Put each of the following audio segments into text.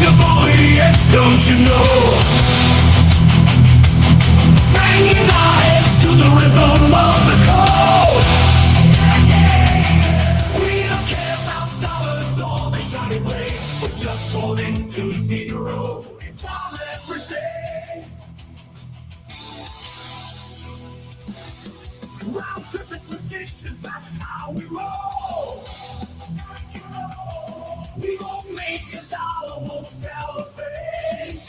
your voice, don't you know? Banging our heads to the rhythm of the code. We don't care about dollars or the shiny blade. We're just holding to see the road. It's all every day. Round tripping positions, that's how we roll. We won't make a dollar, won't celebrate.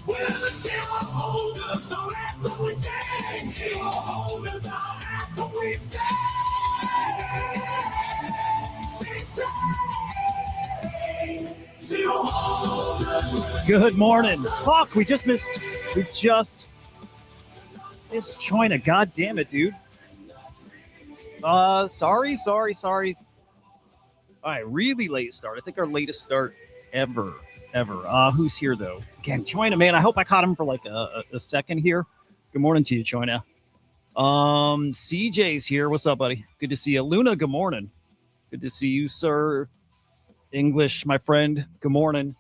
We're the zero holders, so after we say, zero holders are after we say. Zero holders. Good morning. Fuck, we just missed China. God damn it, dude. Sorry. All right, really late start. I think our latest start ever. Who's here, though? Again, China, man, I hope I caught him for like a second here. Good morning to you, China. CJ's here. What's up, buddy? Good to see you. Luna, good morning. Good to see you, sir. English, my friend, good morning.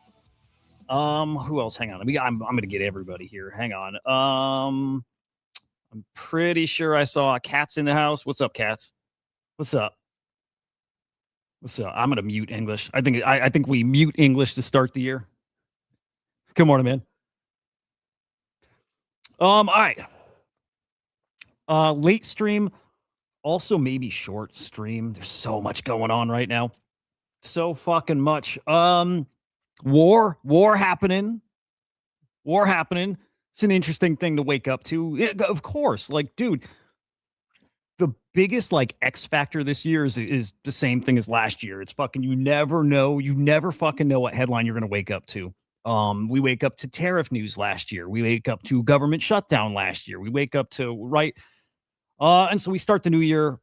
Who else? Hang on. I'm going to get everybody here. Hang on. I'm pretty sure I saw Cats in the house. What's up, Cats? What's up? I'm gonna mute English. I think we mute English to start the year. Good morning, man. All right. Late stream, also maybe short stream. There's so much going on right now. So fucking much. War happening. It's an interesting thing to wake up to. Of course, like, dude. The biggest like X factor this year is the same thing as last year. It's fucking you never know. You never fucking know what headline you're gonna wake up to. We wake up to tariff news last year. We wake up to government shutdown last year. We wake up to and so we start the new year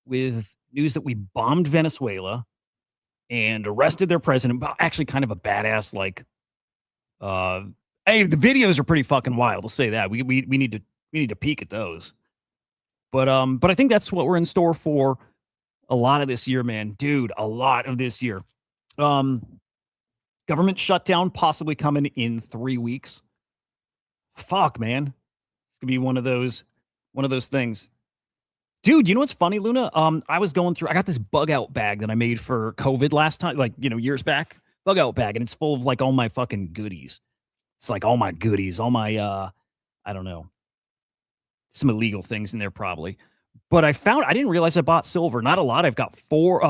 with news that we bombed Venezuela and arrested their president. Actually, kind of a badass like. Hey, the videos are pretty fucking wild. I'll say that. We need to peek at those. But I think that's what we're in store for a lot of this year, man. Dude, a lot of this year. Government shutdown possibly coming in 3 weeks. Fuck, man. It's gonna be one of those things. Dude, you know what's funny, Luna? I got this bug out bag that I made for COVID last time, like, years back. Bug out bag, and it's full of like all my fucking goodies. It's like all my goodies, all my I don't know. Some illegal things in there probably, but I didn't realize I bought silver. Not a lot. I've got 3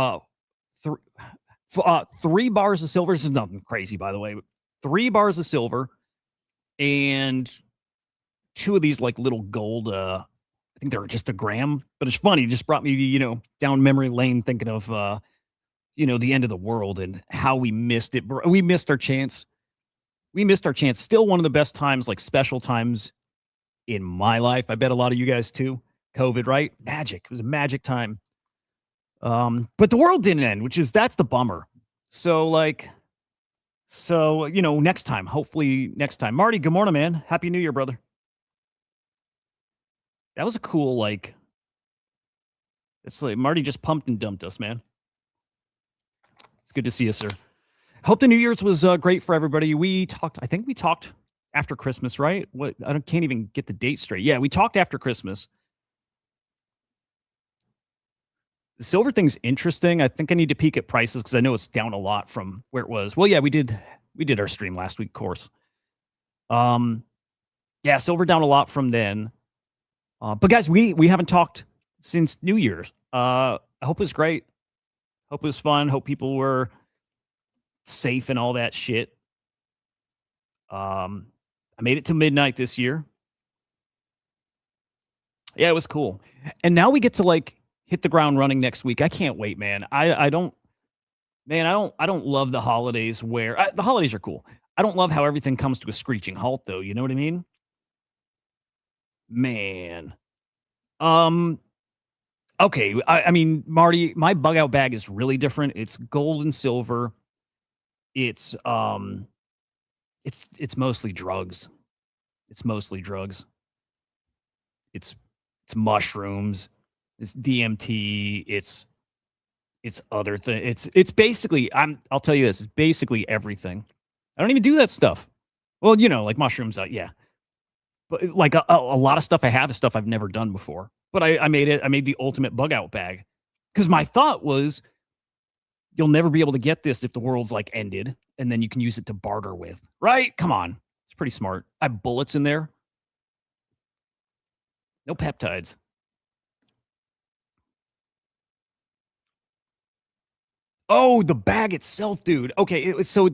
bars of silver. This is nothing crazy, by the way. 3 bars of silver and 2 of these like little gold. I think they're just a gram, but it's funny. It just brought me, down memory lane, thinking of, the end of the world and how we missed it. We missed our chance. Still one of the best times, like special times in my life. I bet a lot of you guys too. COVID, right? Magic. It was a magic time. But the world didn't end, that's the bummer. So next time, hopefully next time. Marty, good morning, man. Happy New Year, brother. That was a cool, it's like Marty just pumped and dumped us, man. It's good to see you, sir. Hope the New Year's was great for everybody. I think we talked after Christmas, right? Can't even get the date straight. Yeah, we talked after Christmas. The silver thing's interesting. I think I need to peek at prices because I know it's down a lot from where it was. Well, yeah, we did our stream last week, of course. Yeah, silver down a lot from then. But guys, we haven't talked since New Year's. I hope it was great. Hope it was fun. Hope people were safe and all that shit. I made it to midnight this year. Yeah, it was cool. And now we get to hit the ground running next week. I can't wait, man. I don't love the holidays where the holidays are cool. I don't love how everything comes to a screeching halt, though. You know what I mean? Man. Okay. I mean, Marty, my bug out bag is really different. It's gold and silver. It's mostly drugs. It's mushrooms. It's DMT. It's It's other thing. It's basically I'll tell you this, it's basically everything. I don't even do that stuff. Well, like mushrooms, yeah. But like a lot of stuff I have is stuff I've never done before. But I made it. I made the ultimate bug out bag because my thought was you'll never be able to get this if the world's like ended, and then you can use it to barter with. Right? Come on, it's pretty smart. I have bullets in there. No peptides. Oh, the bag itself, dude. Okay, it's I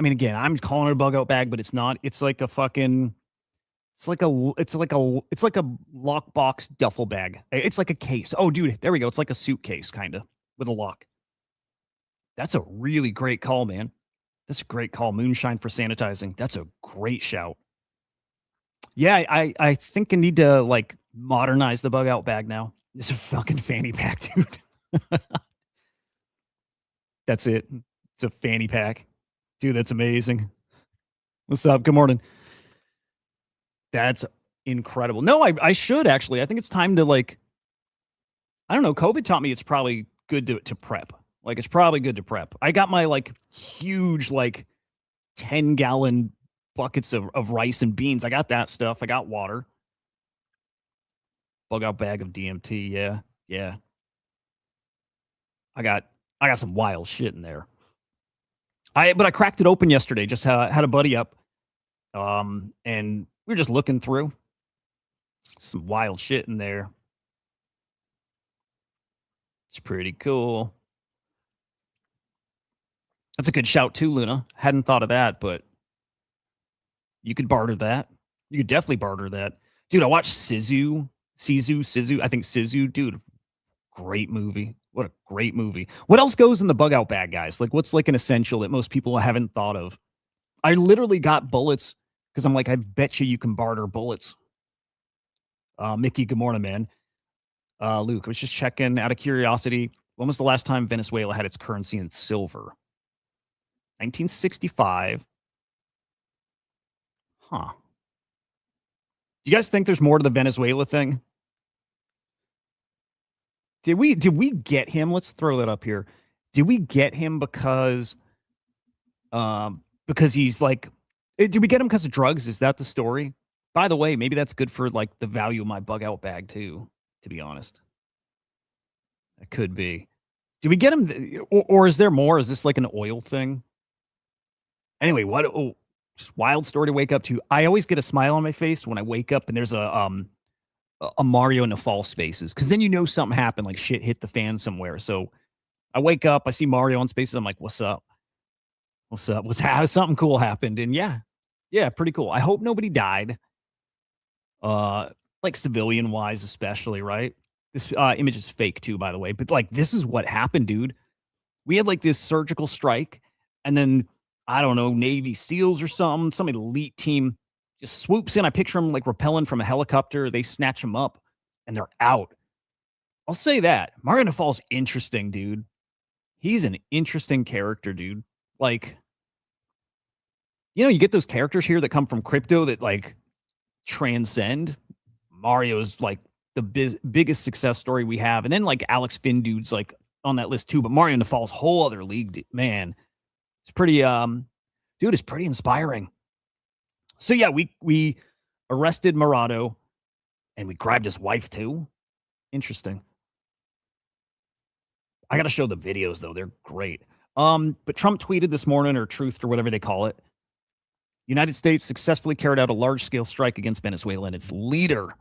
mean, again, I'm calling it a bug out bag, but it's not. It's like a fucking. It's like a lockbox duffel bag. It's like a case. Oh, dude, there we go. It's like a suitcase, kind of, with a lock. That's a really great call, man. That's a great call. Moonshine for sanitizing. That's a great shout. Yeah, I think I need to like modernize the bug out bag now. It's a fucking fanny pack, dude. That's it. It's a fanny pack. Dude, that's amazing. What's up? Good morning. That's incredible. No, I should actually. I think it's time to like I don't know. COVID taught me it's probably good to prep. Like it's probably good to prep. I got my like huge like 10-gallon buckets of rice and beans. I got that stuff. I got water. Bug out bag of DMT. Yeah. Yeah. I got some wild shit in there. But I cracked it open yesterday. Just had a buddy up. And we were just looking through some wild shit in there. It's pretty cool. That's a good shout too, Luna. Hadn't thought of that, but you could barter that. You could definitely barter that. Dude, I watched Sizu. I think Sizu, dude, great movie. What a great movie. What else goes in the bug out bag, guys? Like what's like an essential that most people haven't thought of? I literally got bullets because I'm like, I bet you can barter bullets. Mickey, good morning, man. Luke, I was just checking out of curiosity. When was the last time Venezuela had its currency in silver? 1965. Huh. Do you guys think there's more to the Venezuela thing? Did we get him? Let's throw that up here. Did we get him because he's like did we get him because of drugs? Is that the story? By the way, maybe that's good for like the value of my bug out bag too, to be honest. It could be. Did we get him or is there more? Is this like an oil thing? Anyway, what just wild story to wake up to. I always get a smile on my face when I wake up and there's a Mario in the fall spaces because then you know something happened, like shit hit the fan somewhere. So I wake up, I see Mario on spaces. I'm like, what's up? What's up? Something cool happened? And yeah, pretty cool. I hope nobody died. Like civilian wise, especially, right? This image is fake too, by the way. But like, this is what happened, dude. We had like this surgical strike, and then I don't know, Navy SEALs or something, some elite team just swoops in. I picture them like rappelling from a helicopter. They snatch them up, and they're out. I'll say that Mario Fall's interesting, dude. He's an interesting character, dude. Like, you get those characters here that come from crypto that like transcend. Mario's like the biggest success story we have, and then like Alex Finn dude's like on that list too. But Mario Fall's whole other league, man. It's pretty, dude. It's pretty inspiring. So yeah, we arrested Morado, and we grabbed his wife too. Interesting. I got to show the videos though; they're great. But Trump tweeted this morning, or Truth, or whatever they call it. United States successfully carried out a large-scale strike against Venezuela and its leader,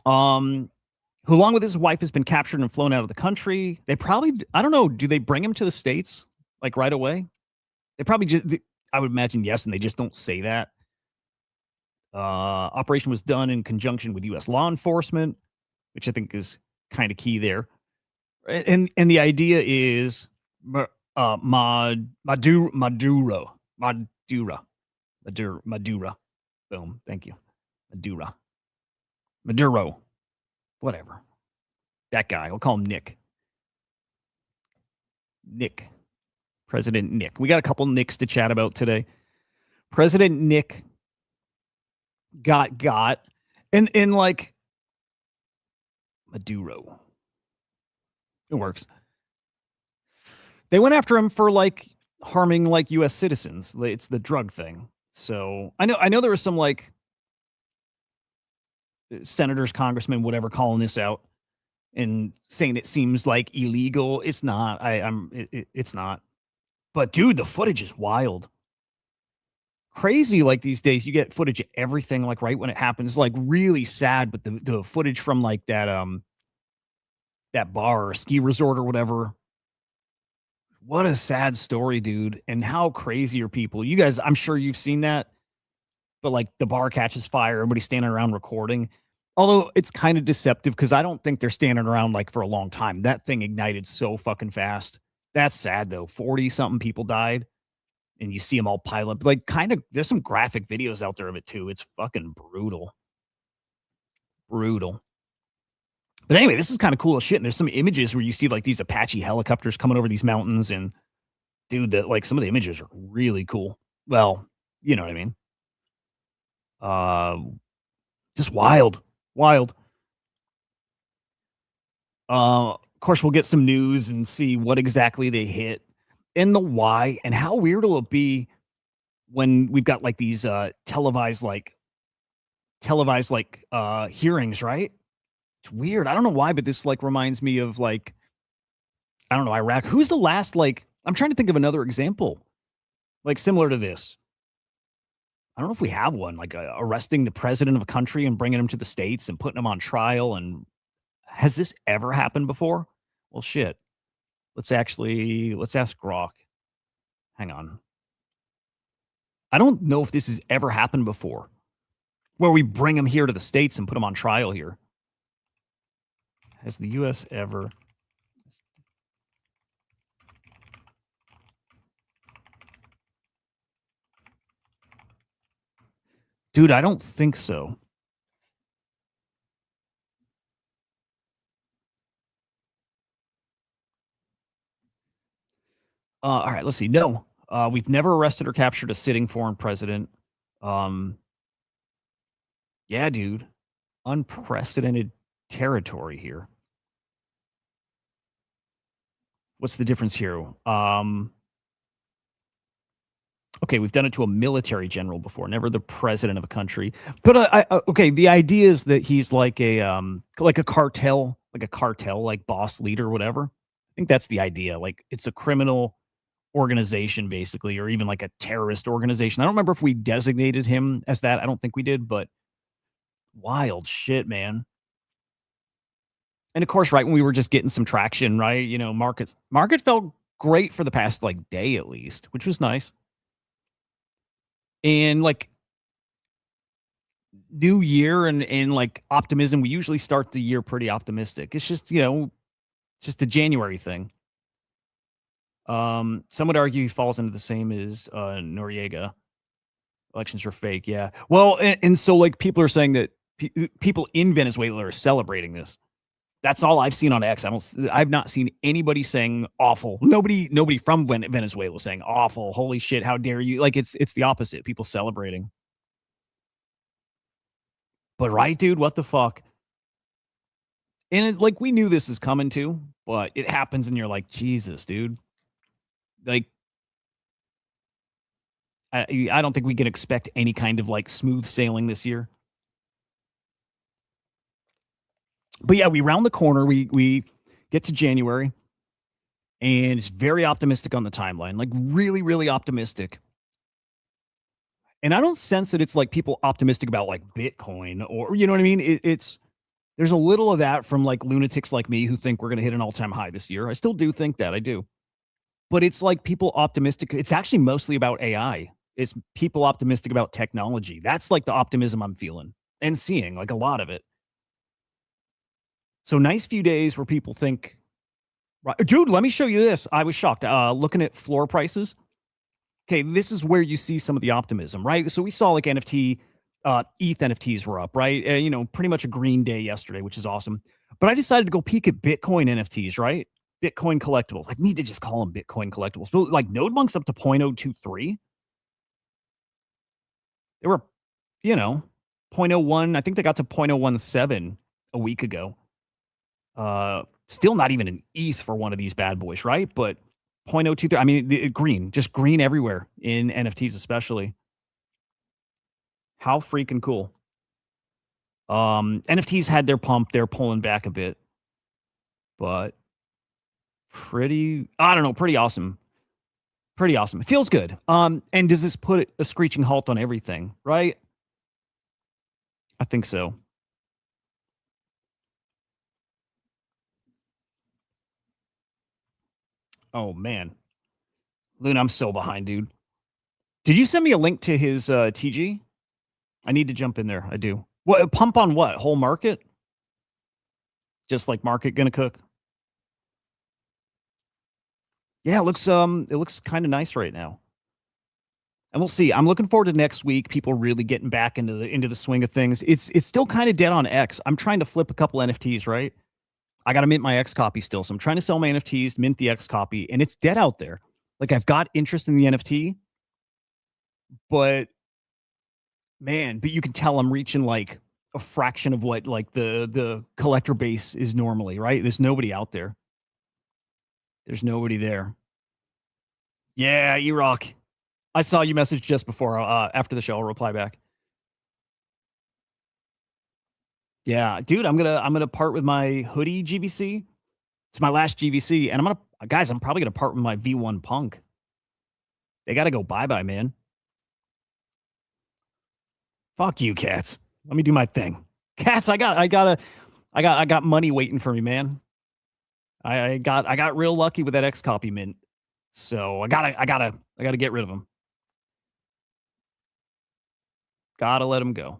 who, along with his wife, has been captured and flown out of the country. They probably, I don't know, do they bring him to the States like right away? They probably just, I would imagine yes, and they just don't say that. Operation was done in conjunction with U.S. law enforcement, which I think is kind of key there. And the idea is Maduro. Boom. Thank you. Maduro. Whatever. That guy. We'll call him Nick. President Nick. We got a couple Nicks to chat about today. President Nick got and like Maduro. It works. They went after him for like harming like U.S. citizens. It's the drug thing. So I know there was some like senators, congressmen, whatever, calling this out and saying it seems like illegal. It's not. It's not. But dude, the footage is wild. Crazy. Like these days, you get footage of everything. Like right when it happens, like really sad. But the footage from like that bar or ski resort or whatever. What a sad story, dude. And how crazy are people? You guys, I'm sure you've seen that. But like the bar catches fire, everybody's standing around recording. Although it's kind of deceptive because I don't think they're standing around like for a long time. That thing ignited so fucking fast. That's sad though. 40 something people died and you see them all pile up. Like kind of there's some graphic videos out there of it too. It's fucking brutal. Brutal. But anyway, this is kind of cool as shit. And there's some images where you see like these Apache helicopters coming over these mountains and dude, that like some of the images are really cool. Well, you know what I mean? Uh just wild. Wild. Of course, we'll get some news and see what exactly they hit and the why and how weird will it be when we've got like these televised hearings, right? It's weird. I don't know why, but this like reminds me of like I don't know, Iraq. Who's the last like I'm trying to think of another example like similar to this. I don't know if we have one like arresting the president of a country and bringing him to the states and putting him on trial and has this ever happened before? Well, shit. Let's ask Grok. Hang on. I don't know if this has ever happened before where we bring him here to the States and put him on trial here. Has the U.S. ever? Dude, I don't think so. All right, let's see. No, we've never arrested or captured a sitting foreign president. Um, yeah, dude, unprecedented territory here. What's the difference here? Okay, we've done it to a military general before, never the president of a country. But okay, the idea is that he's like a cartel, like boss leader, whatever. I think that's the idea. Like it's a criminal organization, basically, or even like a terrorist organization. I don't remember if we designated him as that. I don't think we did, but wild shit, man. And of course, right when we were just getting some traction, right? You know, market felt great for the past like day at least, which was nice. And like new year and like optimism, we usually start the year pretty optimistic. It's just, it's just a January thing. Some would argue he falls into the same as Noriega. Elections are fake, yeah. Well, and so like people are saying that people in Venezuela are celebrating this. That's all I've seen on X. I've not seen anybody saying awful. Nobody from Venezuela saying awful. Holy shit, how dare you? Like it's the opposite. People celebrating. But right, dude, what the fuck? And like we knew this is coming too, but it happens and you're like, Jesus, dude. Like I don't think we can expect any kind of like smooth sailing this year. But yeah, we round the corner. We get to January and it's very optimistic on the timeline. Like really, really optimistic. And I don't sense that it's like people optimistic about like Bitcoin or you know what I mean? It's there's a little of that from like lunatics like me who think we're going to hit an all-time high this year. I still do think that. I do. But it's like people optimistic. It's actually mostly about AI. It's people optimistic about technology. That's like the optimism I'm feeling and seeing, like a lot of it. So nice few days where people think, right, dude, let me show you this. I was shocked. Looking at floor prices. Okay, this is where you see some of the optimism, right? So we saw like NFT, ETH NFTs were up, right? Pretty much a green day yesterday, which is awesome. But I decided to go peek at Bitcoin NFTs, right? Bitcoin collectibles. Like, need to just call them Bitcoin collectibles. But like NodeMonk's up to 0.023. They were, you know, zero point zero 0.01. I think they got to 0.017 a week ago. Still not even an ETH for one of these bad boys, right? But 0.023. I mean, green, just green everywhere in NFTs, especially. How freaking cool. NFTs had their pump. They're pulling back a bit, but I don't know, pretty awesome. Pretty awesome. It feels good. And does this put a screeching halt on everything, right? I think so. Oh man. Luna, I'm so behind, dude. Did you send me a link to his TG? I need to jump in there. I do. What pump on what? Whole market? Just like market gonna cook? Yeah, it looks kind of nice right now. And we'll see. I'm looking forward to next week. People really getting back into the swing of things. It's still kind of dead on X. I'm trying to flip a couple NFTs, right? I got to mint my X copy still. So I'm trying to sell my NFTs, mint the X copy, and it's dead out there. Like I've got interest in the NFT, but man, but you can tell I'm reaching like a fraction of what like the collector base is normally, right? There's nobody out there. There's nobody there. Yeah, E-Rock. I saw you message just before after the show. I'll reply back. Yeah, dude, I'm gonna part with my hoodie GVC. It's my last GVC, and I'm probably gonna part with my V1 Punk. They gotta go bye-bye, man. Fuck you, cats. Let me do my thing. Cats, I got money waiting for me, man. I got real lucky with that X copy mint. So I gotta get rid of them. Gotta let them go.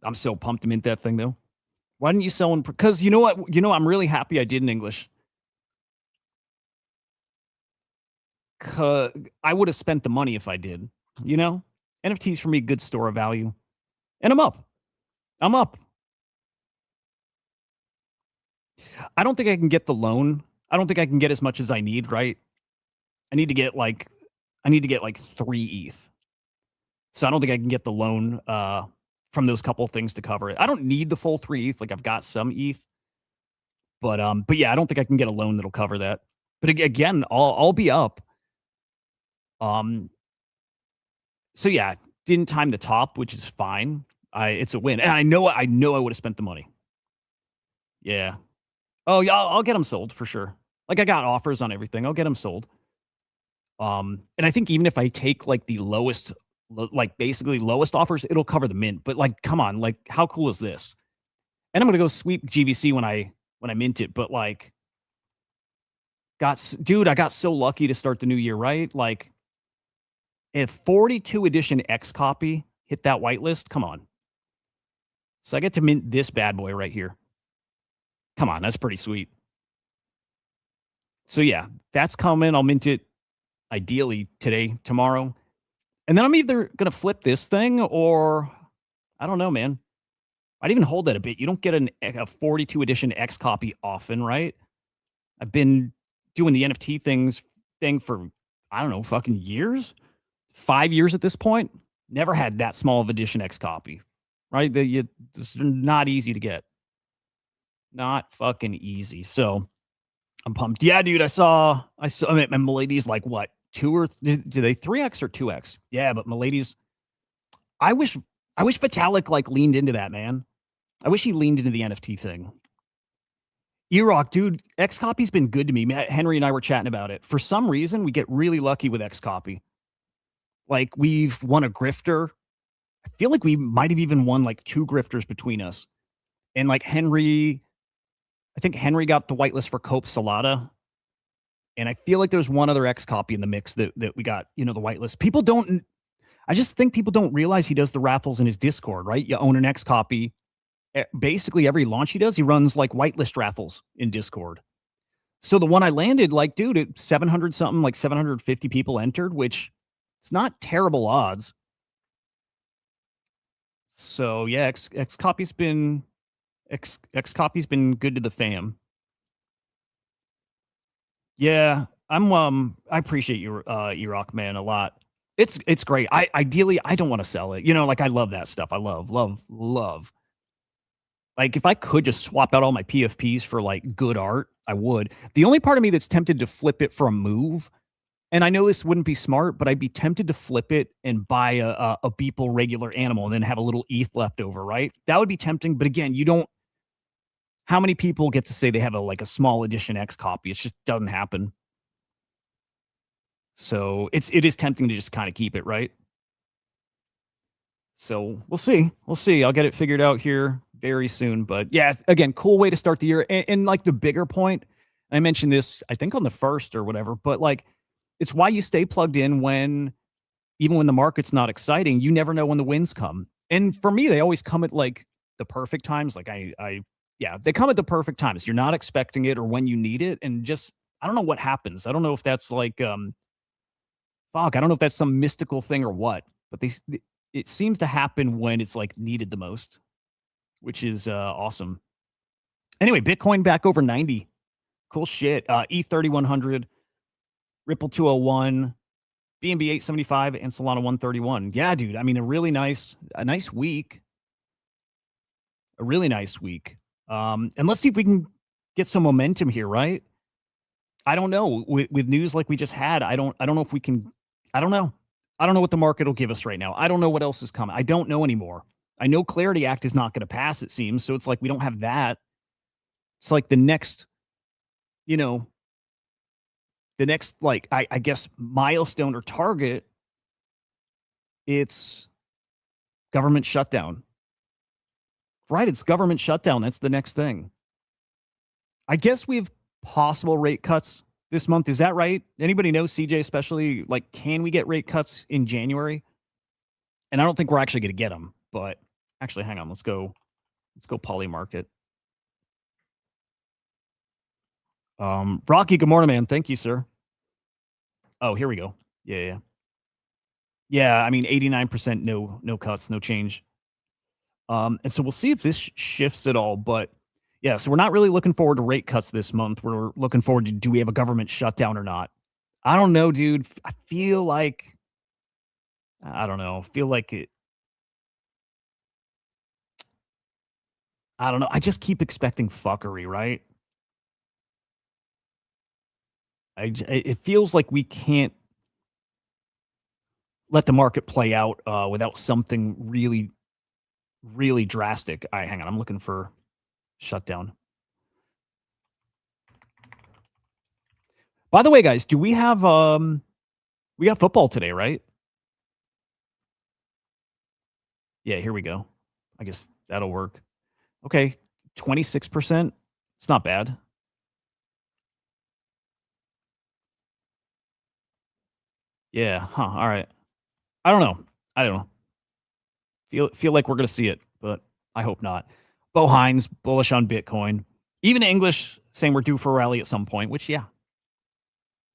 I'm so pumped to mint that thing though. Why didn't you sell one? Because you know what? I'm really happy I did in English. I would have spent the money if I did. You know, NFTs for me, good store of value, and I'm up. I'm up. I don't think I can get the loan. I don't think I can get as much as I need. Right? I need to get like 3 ETH. So I don't think I can get the loan from those couple things to cover it. I don't need the full 3 ETH. Like I've got some ETH, but yeah, I don't think I can get a loan that'll cover that. But again, I'll be up. So yeah, didn't time the top, which is fine. It's a win, and I know I would have spent the money. Yeah. Oh yeah, I'll get them sold for sure. Like I got offers on everything. I'll get them sold. And I think even if I take like the lowest, like basically lowest offers, it'll cover the mint. But like, come on, like how cool is this? And I'm gonna go sweep GVC when I mint it. But like, dude, I got so lucky to start the new year, right? Like, if 42 edition X copy hit that whitelist, come on. So I get to mint this bad boy right here. Come on, that's pretty sweet. So yeah, that's coming. I'll mint it ideally today, tomorrow. And then I'm either going to flip this thing or I don't know, man. I'd even hold that a bit. You don't get a 42 edition X copy often, right? I've been doing the NFT thing for, I don't know, fucking years. 5 years at this point. Never had that small of edition X copy, right? It's not easy to get. Not fucking easy. So I'm pumped. Yeah, dude, I saw I mean, Milady's like what? Do they 3X or 2X? Yeah, but Milady's I wish Vitalik like leaned into that, man. I wish he leaned into the NFT thing. E-Rock, dude, X copy's been good to me. Henry and I were chatting about it. For some reason, we get really lucky with X copy. Like we've won a grifter. I feel like we might have even won like 2 grifters between us. And like I think Henry got the whitelist for Cope Salada. And I feel like there's one other X copy in the mix that we got, the whitelist. I just think people don't realize he does the raffles in his Discord, right? You own an X copy. Basically every launch he does, he runs like whitelist raffles in Discord. So the one I landed, like, dude, it's 700 something, like 750 people entered, which it's not terrible odds. So yeah, X copy's been good to the fam. Yeah, I appreciate you, E-Rock, man, a lot. It's great. Ideally I don't want to sell it. Like I love that stuff. I love. Like, if I could just swap out all my PFPs for, like, good art, I would. The only part of me that's tempted to flip it for a move, and I know this wouldn't be smart, but I'd be tempted to flip it and buy a Beeple regular animal and then have a little ETH left over, right? That would be tempting, but again, you don't how many people get to say they have a small edition X copy? It just doesn't happen. So, it is tempting to just kinda keep it, right? So, we'll see. We'll see. I'll get it figured out here very soon, but yeah, again, cool way to start the year, and, like, the bigger point, I mentioned this, I think on the first or whatever, but, like, it's why you stay plugged in when even when the market's not exciting, you never know when the wins come. And for me, they always come at, like, the perfect times, like, I yeah, they come at the perfect times. You're not expecting it or when you need it, and just I don't know what happens. I don't know if that's, like, fuck, I don't know if that's some mystical thing or what, but it seems to happen when it's, like, needed the most, which is, awesome. Anyway, Bitcoin back over 90. Cool shit. E 3100, Ripple 201, BNB 875, and Solana 131. Yeah, dude. I mean, a nice week. A really nice week. And let's see if we can get some momentum here, right? I don't know. With news like we just had, I don't know if we can. I don't know. I don't know what the market will give us right now. I don't know what else is coming. I don't know anymore. I know Clarity Act is not going to pass, it seems. So it's like we don't have that. It's like the next, you know, like I guess milestone or target, it's government shutdown. Right, it's government shutdown. That's the next thing. I guess we have possible rate cuts this month. Is that right? Anybody know, CJ especially? Like, can we get rate cuts in January? And I don't think we're actually going to get them. But actually, hang on. Let's go poly market. Rocky, good morning, man. Thank you, sir. Oh, here we go. Yeah. Yeah, I mean, 89% no cuts, no change. And so we'll see if this shifts at all. But yeah, so we're not really looking forward to rate cuts this month. We're looking forward to, do we have a government shutdown or not? I don't know, dude. I feel like I don't know. Feel like it. I don't know. I just keep expecting fuckery, right? It feels like we can't let the market play out without something really, really drastic. All right, hang on. I'm looking for shutdown. By the way, guys, do we have football today, right? Yeah, here we go. I guess that'll work. Okay, 26%. It's not bad. Yeah, huh, all right. I don't know. Feel like we're gonna see it, but I hope not. Bo Hines, bullish on Bitcoin. Even English saying we're due for a rally at some point, which, yeah.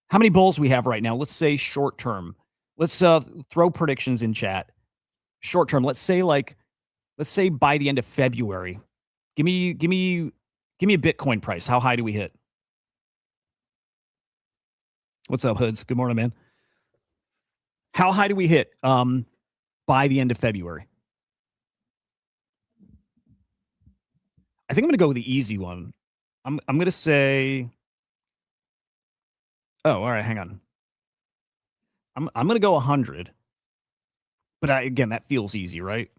How many bulls we have right now? Let's say short term. Let's throw predictions in chat. Short term, let's say by the end of February. Give me a Bitcoin price. How high do we hit? What's up, Hoods? Good morning, man. How high do we hit by the end of February? I think I'm going to go with the easy one. I'm going to say. Oh, all right. Hang on. I'm going to go 100. But again, that feels easy, right?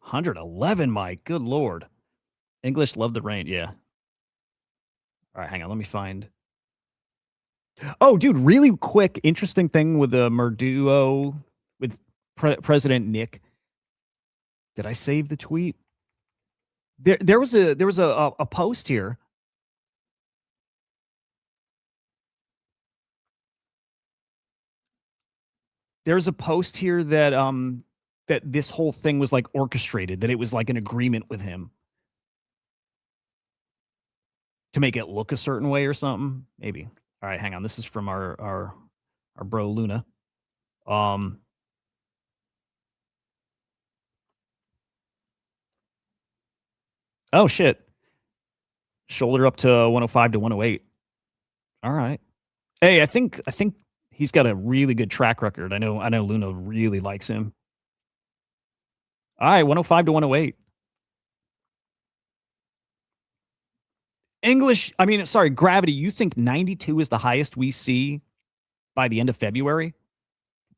111, my good lord. English love the rain. Yeah. All right, hang on. Let me find. Oh, dude, really quick, interesting thing with the Merduo with President Nick. Did I save the tweet? There was a post here. There's a post here that that this whole thing was like orchestrated, that it was like an agreement with him to make it look a certain way or something. Maybe. All right, hang on. This is from our bro Luna. Oh shit. Shoulder up to 105 to 108. All right. Hey, I think he's got a really good track record. I know Luna really likes him. All right, 105 to 108. English, I mean, sorry, Gravity, you think 92 is the highest we see by the end of February?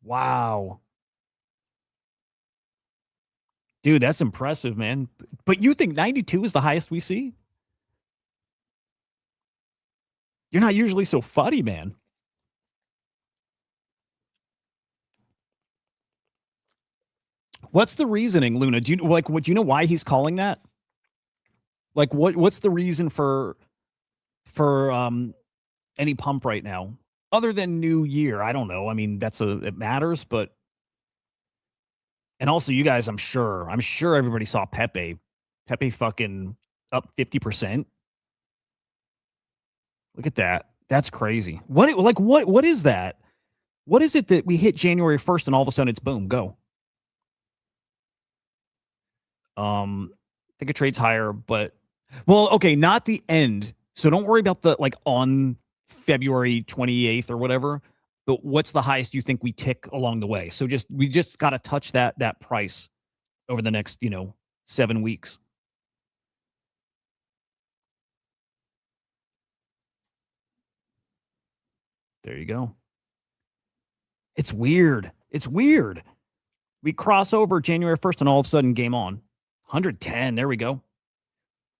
Wow. Dude, that's impressive, man. But you think 92 is the highest we see? You're not usually so fuddy, man. What's the reasoning, Luna? Do you like what do you know why he's calling that? Like what's the reason for any pump right now? Other than New Year, I don't know. I mean, it matters, but and also you guys, I'm sure everybody saw Pepe. Pepe fucking up 50%. Look at that. That's crazy. What is that? What is it that we hit January 1st and all of a sudden it's boom, go? I think it trades higher, but well, okay, not the end. So don't worry about the like on February 28th or whatever. But what's the highest you think we tick along the way? So we just got to touch that price over the next, 7 weeks. There you go. It's weird. It's weird. We cross over January 1st and all of a sudden game on. 110. There we go.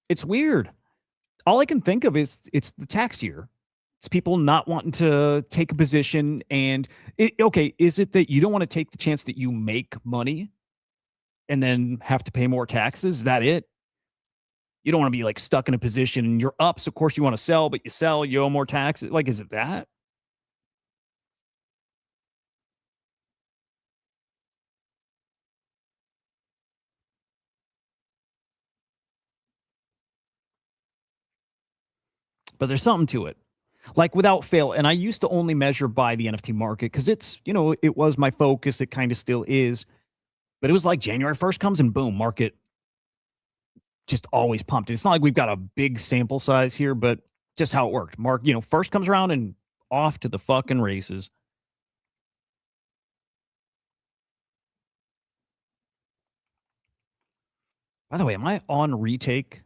It's weird. All I can think of is it's the tax year. It's people not wanting to take a position. And okay, is it that you don't want to take the chance that you make money and then have to pay more taxes? Is that it? You don't want to be like stuck in a position and you're up. So of course you want to sell, but you sell, you owe more taxes. Like, is it that? But there's something to it. Like without fail, and I used to only measure by the NFT market because it was my focus. It kind of still is. But it was like January 1st comes and boom, market just always pumped. It's not like we've got a big sample size here, but just how it worked. First comes around and off to the fucking races. By the way, am I on retake?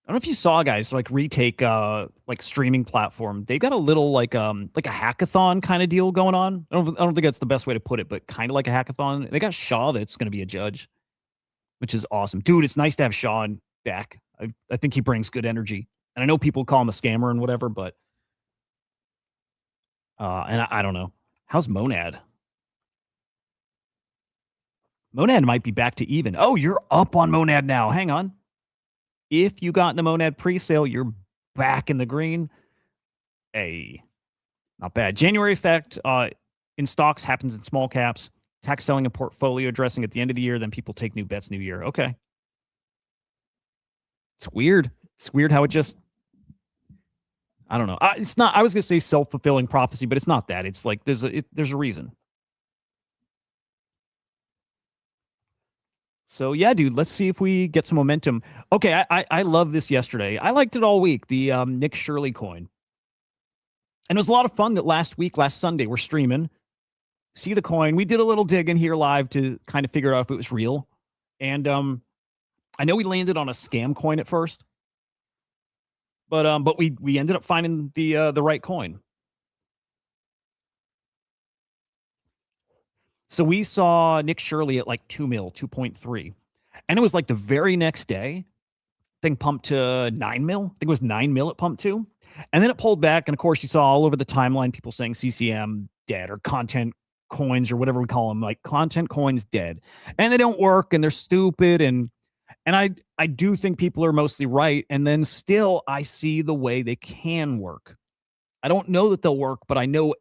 I don't know if you saw, guys, like retake like streaming platform. They've got a little like a hackathon kind of deal going on. I don't think that's the best way to put it, but kind of like a hackathon. They got Shaw that's going to be a judge, which is awesome. Dude, it's nice to have Sean back. I think he brings good energy. And I know people call him a scammer and whatever, but and I don't know. How's Monad? Monad might be back to even. Oh, you're up on Monad now. Hang on. If you got in the Monad pre-sale, you're back in the green. Hey, not bad. January effect in stocks happens in small caps. Tax selling and portfolio addressing at the end of the year. Then people take new bets new year. Okay. It's weird. It's weird how it just, I don't know. It's not, I was going to say self-fulfilling prophecy, but it's not that. It's like there's a reason. So yeah, dude, let's see if we get some momentum. Okay, I love this yesterday. I liked it all week. The Nick Shirley coin, and it was a lot of fun. That last Sunday, we're streaming. See the coin. We did a little digging here live to kind of figure out if it was real. And I know we landed on a scam coin at first, but we ended up finding the right coin. So we saw Nick Shirley at like 2 mil, 2.3. And it was like the very next day, thing pumped to 9 mil. I think it was 9 mil it pumped to. And then it pulled back. And of course, you saw all over the timeline people saying CCM dead or content coins or whatever we call them, like content coins dead. And they don't work and they're stupid. And I do think people are mostly right. And then still I see the way they can work. I don't know that they'll work, but I know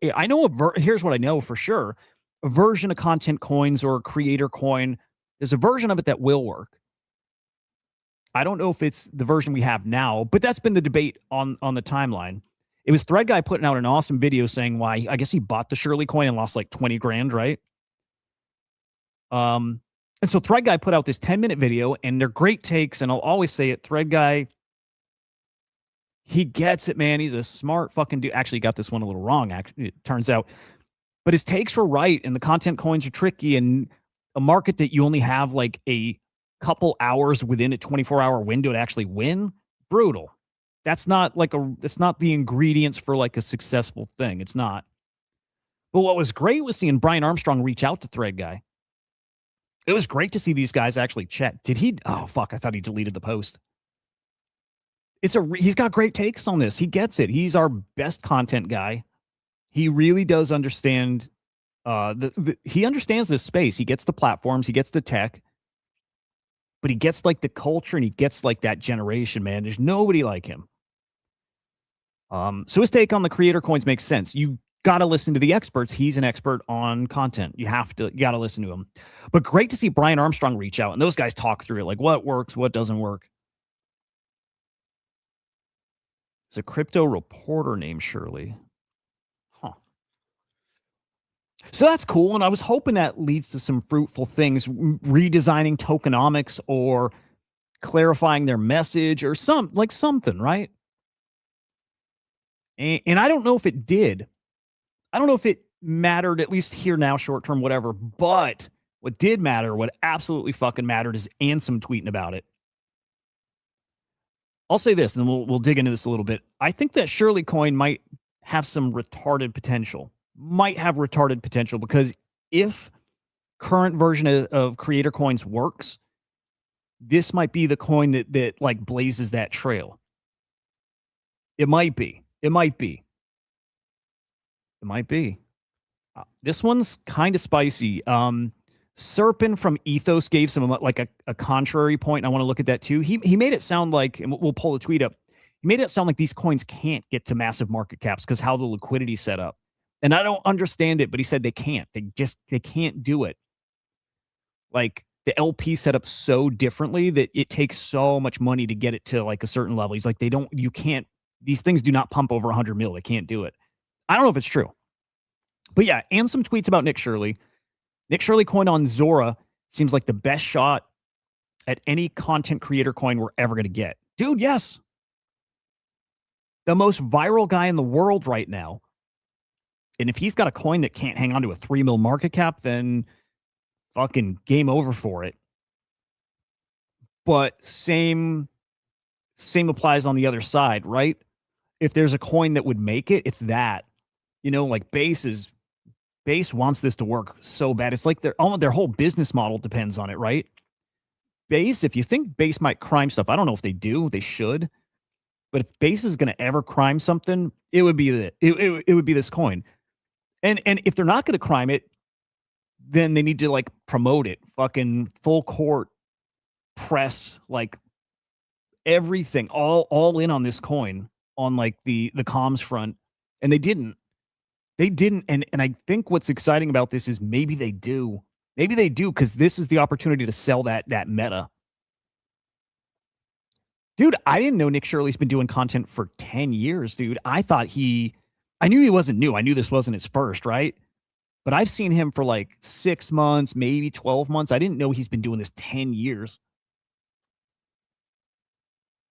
here's what I know for sure. A version of content coins or a creator coin, there's a version of it that will work. I don't know if it's the version we have now, but that's been the debate on the timeline. It was Thread Guy putting out an awesome video saying why I guess he bought the Shirley coin and lost like 20 grand, right? And so Thread Guy put out this 10-minute video, and they're great takes, and I'll always say it, Thread Guy, he gets it, man. He's a smart fucking dude. Actually, got this one a little wrong, actually, it turns out. But his takes were right, and the content coins are tricky, and a market that you only have like a couple hours within a 24-hour window to actually win brutal. That's not like it's not the ingredients for like a successful thing. It's not. But what was great was seeing Brian Armstrong reach out to Thread Guy. It was great to see these guys actually chat. Did he? Oh fuck! I thought he deleted the post. He's got great takes on this. He gets it. He's our best content guy. He really does understand. He understands this space. He gets the platforms. He gets the tech. But he gets like the culture and he gets like that generation. Man, there's nobody like him. So his take on the creator coins makes sense. You got to listen to the experts. He's an expert on content. You got to listen to him. But great to see Brian Armstrong reach out and those guys talk through it, like what works, what doesn't work. It's a crypto reporter named Shirley. Huh. So that's cool. And I was hoping that leads to some fruitful things, redesigning tokenomics or clarifying their message or something, right? And I don't know if it did. I don't know if it mattered, at least here now, short term, whatever. But what did matter, what absolutely fucking mattered, is Ansem tweeting about it. I'll say this, and then we'll dig into this a little bit. I think that Shirley coin might have some retarded potential. Because if current version of creator coins works, this might be the coin that like blazes that trail. It might be. This one's kind of spicy. Serpent from Ethos gave some like a contrary point. I want to look at that too. He made it sound like, and we'll pull the tweet up. He made it sound like these coins can't get to massive market caps because how the liquidity set up. And I don't understand it, but he said they can't. They can't do it. Like the LP set up so differently that it takes so much money to get it to like a certain level. He's like, these things do not pump over 100 mil. They can't do it. I don't know if it's true. But yeah, and some tweets about Nick Shirley. Nick Shirley coin on Zora seems like the best shot at any content creator coin we're ever going to get. Dude, yes. The most viral guy in the world right now. And if he's got a coin that can't hang on to a 3 mil market cap, then fucking game over for it. But same applies on the other side, right? If there's a coin that would make it, it's that. Like Base wants this to work so bad. It's like their whole business model depends on it, right? Base, if you think Base might crime stuff, I don't know if they do. They should. But if Base is going to ever crime something, it would be it would be this coin. And if they're not going to crime it, then they need to like promote it, fucking full court press, like everything, all in on this coin on like the comms front. And they didn't. And I think what's exciting about this is maybe they do. Maybe they do, because this is the opportunity to sell that meta. Dude, I didn't know Nick Shirley's been doing content for 10 years, dude. I knew he wasn't new. I knew this wasn't his first, right? But I've seen him for like 6 months, maybe 12 months. I didn't know he's been doing this 10 years.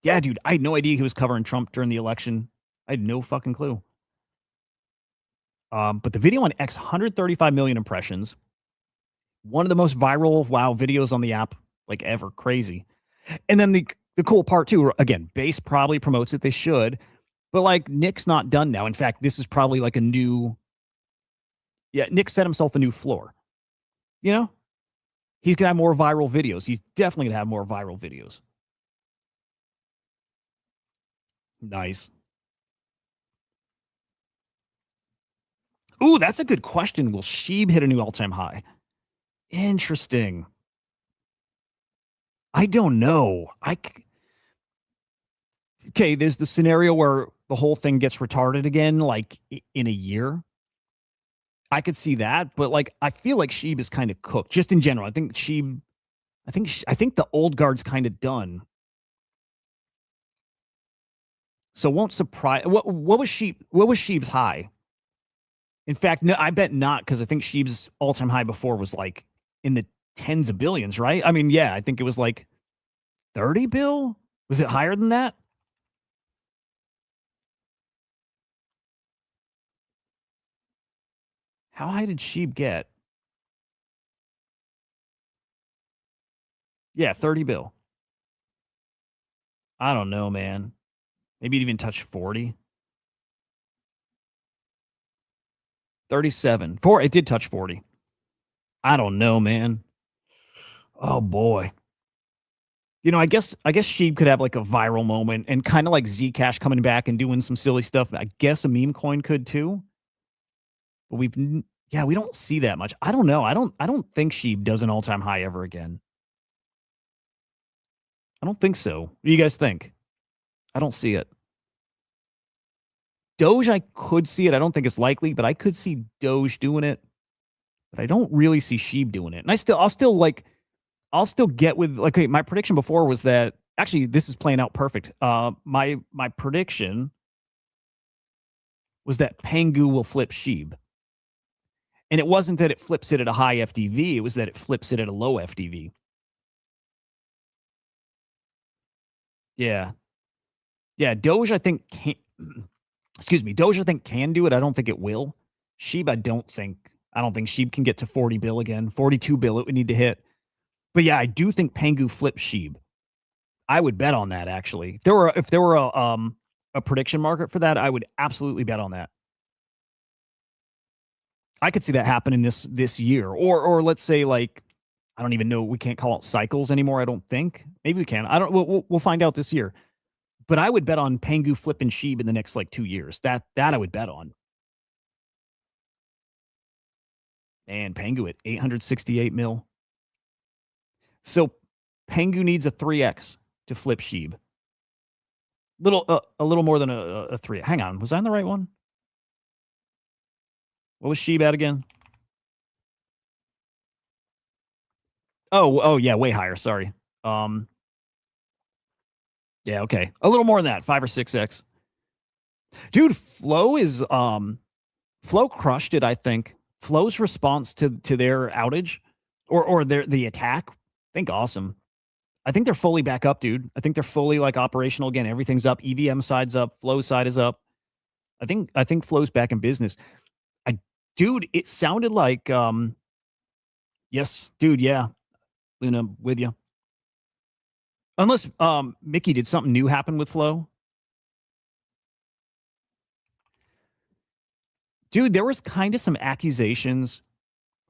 Yeah, dude, I had no idea he was covering Trump during the election. I had no fucking clue. But the video on X, 135 million impressions. One of the most viral videos on the app, like ever. Crazy. And then the cool part too, again, Base probably promotes it. They should. But like Nick's not done now. In fact, this is probably like Nick set himself a new floor. He's going to have more viral videos. He's definitely going to have more viral videos. Nice. Ooh, that's a good question. Will Sheeb hit a new all-time high? Interesting. I don't know. Okay, there's the scenario where the whole thing gets retarded again, like in a year. I could see that, but like I feel like Sheeb is kind of cooked, just in general. I think the old guard's kind of done. So won't surprise. What was Sheeb's high? In fact, no, I bet not, because I think Sheeb's all-time high before was like in the tens of billions, right? I mean, yeah, I think it was like 30 bill. Was it higher than that? How high did Sheeb get? Yeah, 30 bill. I don't know, man. Maybe it even touched 40. 37. It did touch 40. I don't know, man. Oh boy. I guess Sheeb could have like a viral moment and kind of like Zcash coming back and doing some silly stuff. I guess a meme coin could too. But yeah, we don't see that much. I don't know. I don't think Sheeb does an all-time high ever again. I don't think so. What do you guys think? I don't see it. Doge, I could see it. I don't think it's likely, but I could see Doge doing it. But I don't really see Sheeb doing it. And I'll still get with like, okay, my prediction before was that actually this is playing out perfect. My prediction was that Pengu will flip Sheeb. And it wasn't that it flips it at a high FDV, it was that it flips it at a low FDV. Yeah. Yeah, Doge I think can excuse me, Doge I think can do it. I don't think it will. Sheeb I don't think Sheeb can get to 40 bill again. 42 bill it would need to hit. But yeah, I do think Pengu flips Sheeb. I would bet on that actually. If there were a prediction market for that, I would absolutely bet on that. I could see that happening this year, or let's say like I don't even know. We can't call it cycles anymore. I don't think. Maybe we can. I don't. We'll find out this year. But I would bet on Pengu flipping Sheeb in the next like 2 years. That I would bet on. And Pengu at 868 mil. So Pengu needs a 3x to flip Sheeb. A little more than a 3. Hang on, was I on the right one? What was Sheeb at again? Oh yeah, way higher. Sorry. Yeah, okay. A little more than that, 5 or 6x. Dude, Flow crushed it, I think. Flow's response to their outage or the attack, I think awesome. I think they're fully back up, dude. I think they're fully like operational again. Everything's up. EVM side's up. Flow side is up. I think Flow's back in business. Dude, it sounded like yes, dude, yeah. Luna, with you. Unless Mickey, did something new happen with Flow? Dude, there was kind of some accusations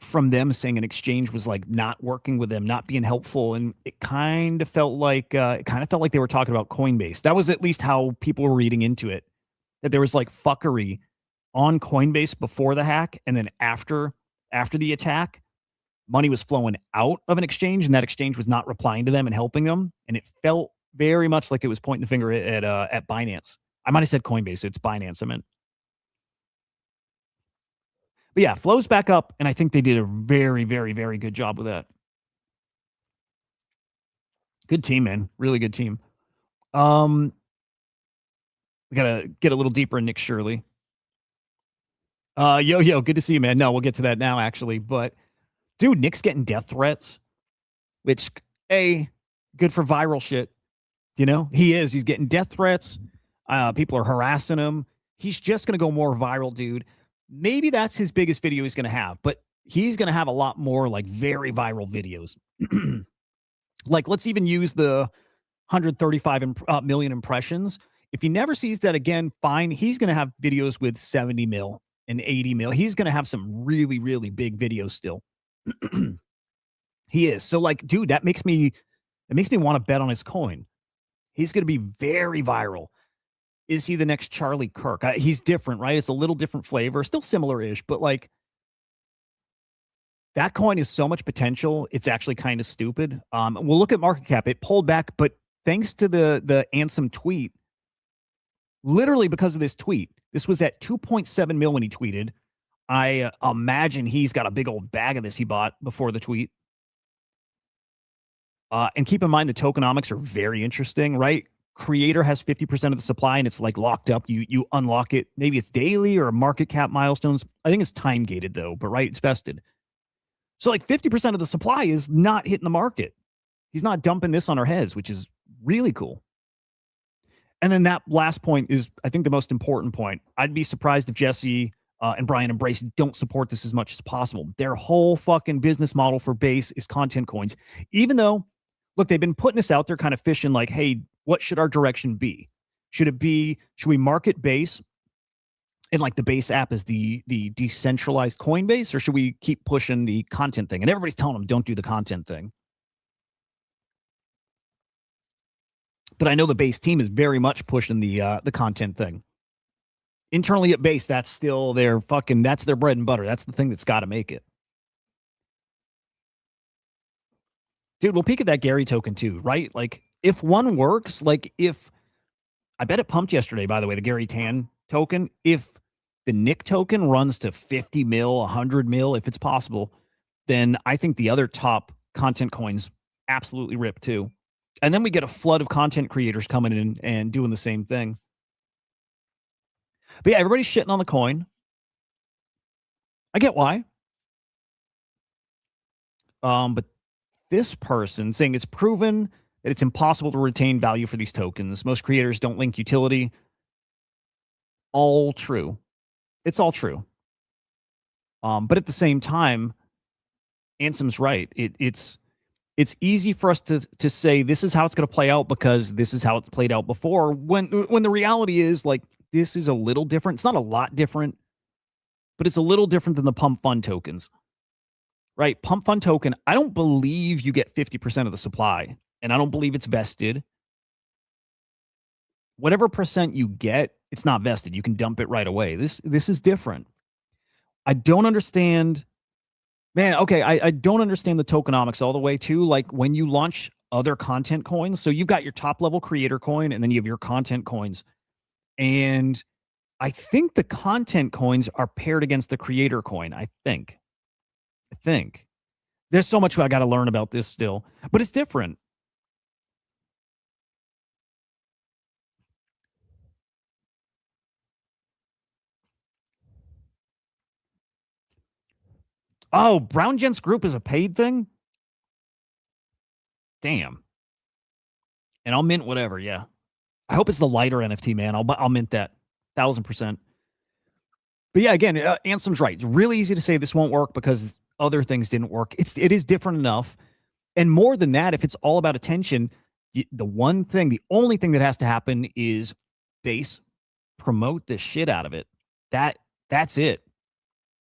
from them saying an exchange was like not working with them, not being helpful, and it kind of felt like they were talking about Coinbase. That was at least how people were reading into it. That there was like fuckery on Coinbase before the hack, and then after the attack, money was flowing out of an exchange, and that exchange was not replying to them and helping them, and it felt very much like it was pointing the finger at Binance. I might have said Coinbase. It's Binance. I meant. But yeah, Flow's back up, and I think they did a very, very, very good job with that. Good team, man. Really good team. We gotta get a little deeper in Nick Shirley. Yo, good to see you, man. No, we'll get to that now, actually. But dude, Nick's getting death threats, which good for viral shit. You know, he is. He's getting death threats. People are harassing him. He's just gonna go more viral, dude. Maybe that's his biggest video he's gonna have, but he's gonna have a lot more like very viral videos. Like, let's even use the 135 million impressions. If he never sees that again, fine. He's going to have videos with 70 mil and 80 mil. He's going to have some really, really big videos still. He is. So like, dude, that makes me want to bet on his coin. He's going to be very viral. Is he the next Charlie Kirk? He's different, right? It's a little different flavor, still similar-ish, but like that coin is so much potential. It's actually kind of stupid. We'll look at market cap. It pulled back, but thanks to the Ansem tweet, literally because of this tweet, this was at 2.7 mil when he tweeted. I imagine he's got a big old bag of this he bought before the tweet. And keep in mind, the tokenomics are very interesting, right? Creator has 50% of the supply and it's like locked up. You unlock it. Maybe it's daily or market cap milestones. I think it's time gated though, but right, it's vested. So like 50% of the supply is not hitting the market. He's not dumping this on our heads, which is really cool. And then that last point is, I think, the most important point. I'd be surprised if Jesse and Brian and Brace don't support this as much as possible. Their whole fucking business model for Base is content coins. Even though, look, they've been putting this out there kind of fishing like, hey, what should our direction be? Should we market base and like the base app is the decentralized Coinbase, or should we keep pushing the content thing? And everybody's telling them don't do the content thing. But I know the base team is very much pushing the content thing. Internally at base, that's still that's their bread and butter. That's the thing that's got to make it. Dude, we'll peek at that Gary token too, right? Like if one works, like if I bet it pumped yesterday, by the way, the Gary Tan token, if the Nick token runs to 50 mil, 100 mil, if it's possible, then I think the other top content coins absolutely rip too. And then we get a flood of content creators coming in and doing the same thing. But yeah, everybody's shitting on the coin. I get why. But this person saying it's proven that it's impossible to retain value for these tokens. Most creators don't link utility. All true. It's all true. But at the same time, Ansem's right. It's easy for us to say this is how it's going to play out because this is how it's played out before. When the reality is like this is a little different. It's not a lot different, but it's a little different than the PUMPFUN tokens, right? PUMPFUN token. I don't believe you get 50% of the supply, and I don't believe it's vested. Whatever percent you get, it's not vested. You can dump it right away. This is different. I don't understand. Man, okay, I don't understand the tokenomics all the way too. Like when you launch other content coins, so you've got your top level creator coin and then you have your content coins. And I think the content coins are paired against the creator coin. I think. There's so much I got to learn about this still, but it's different. Oh, Brown Gents Group is a paid thing? Damn. And I'll mint whatever, yeah. I hope it's the lighter NFT, man. I'll mint that 1,000%. But yeah, again, Ansem's right. It's really easy to say this won't work because other things didn't work. It is different enough. And more than that, if it's all about attention, the only thing that has to happen is base promote the shit out of it. That's it.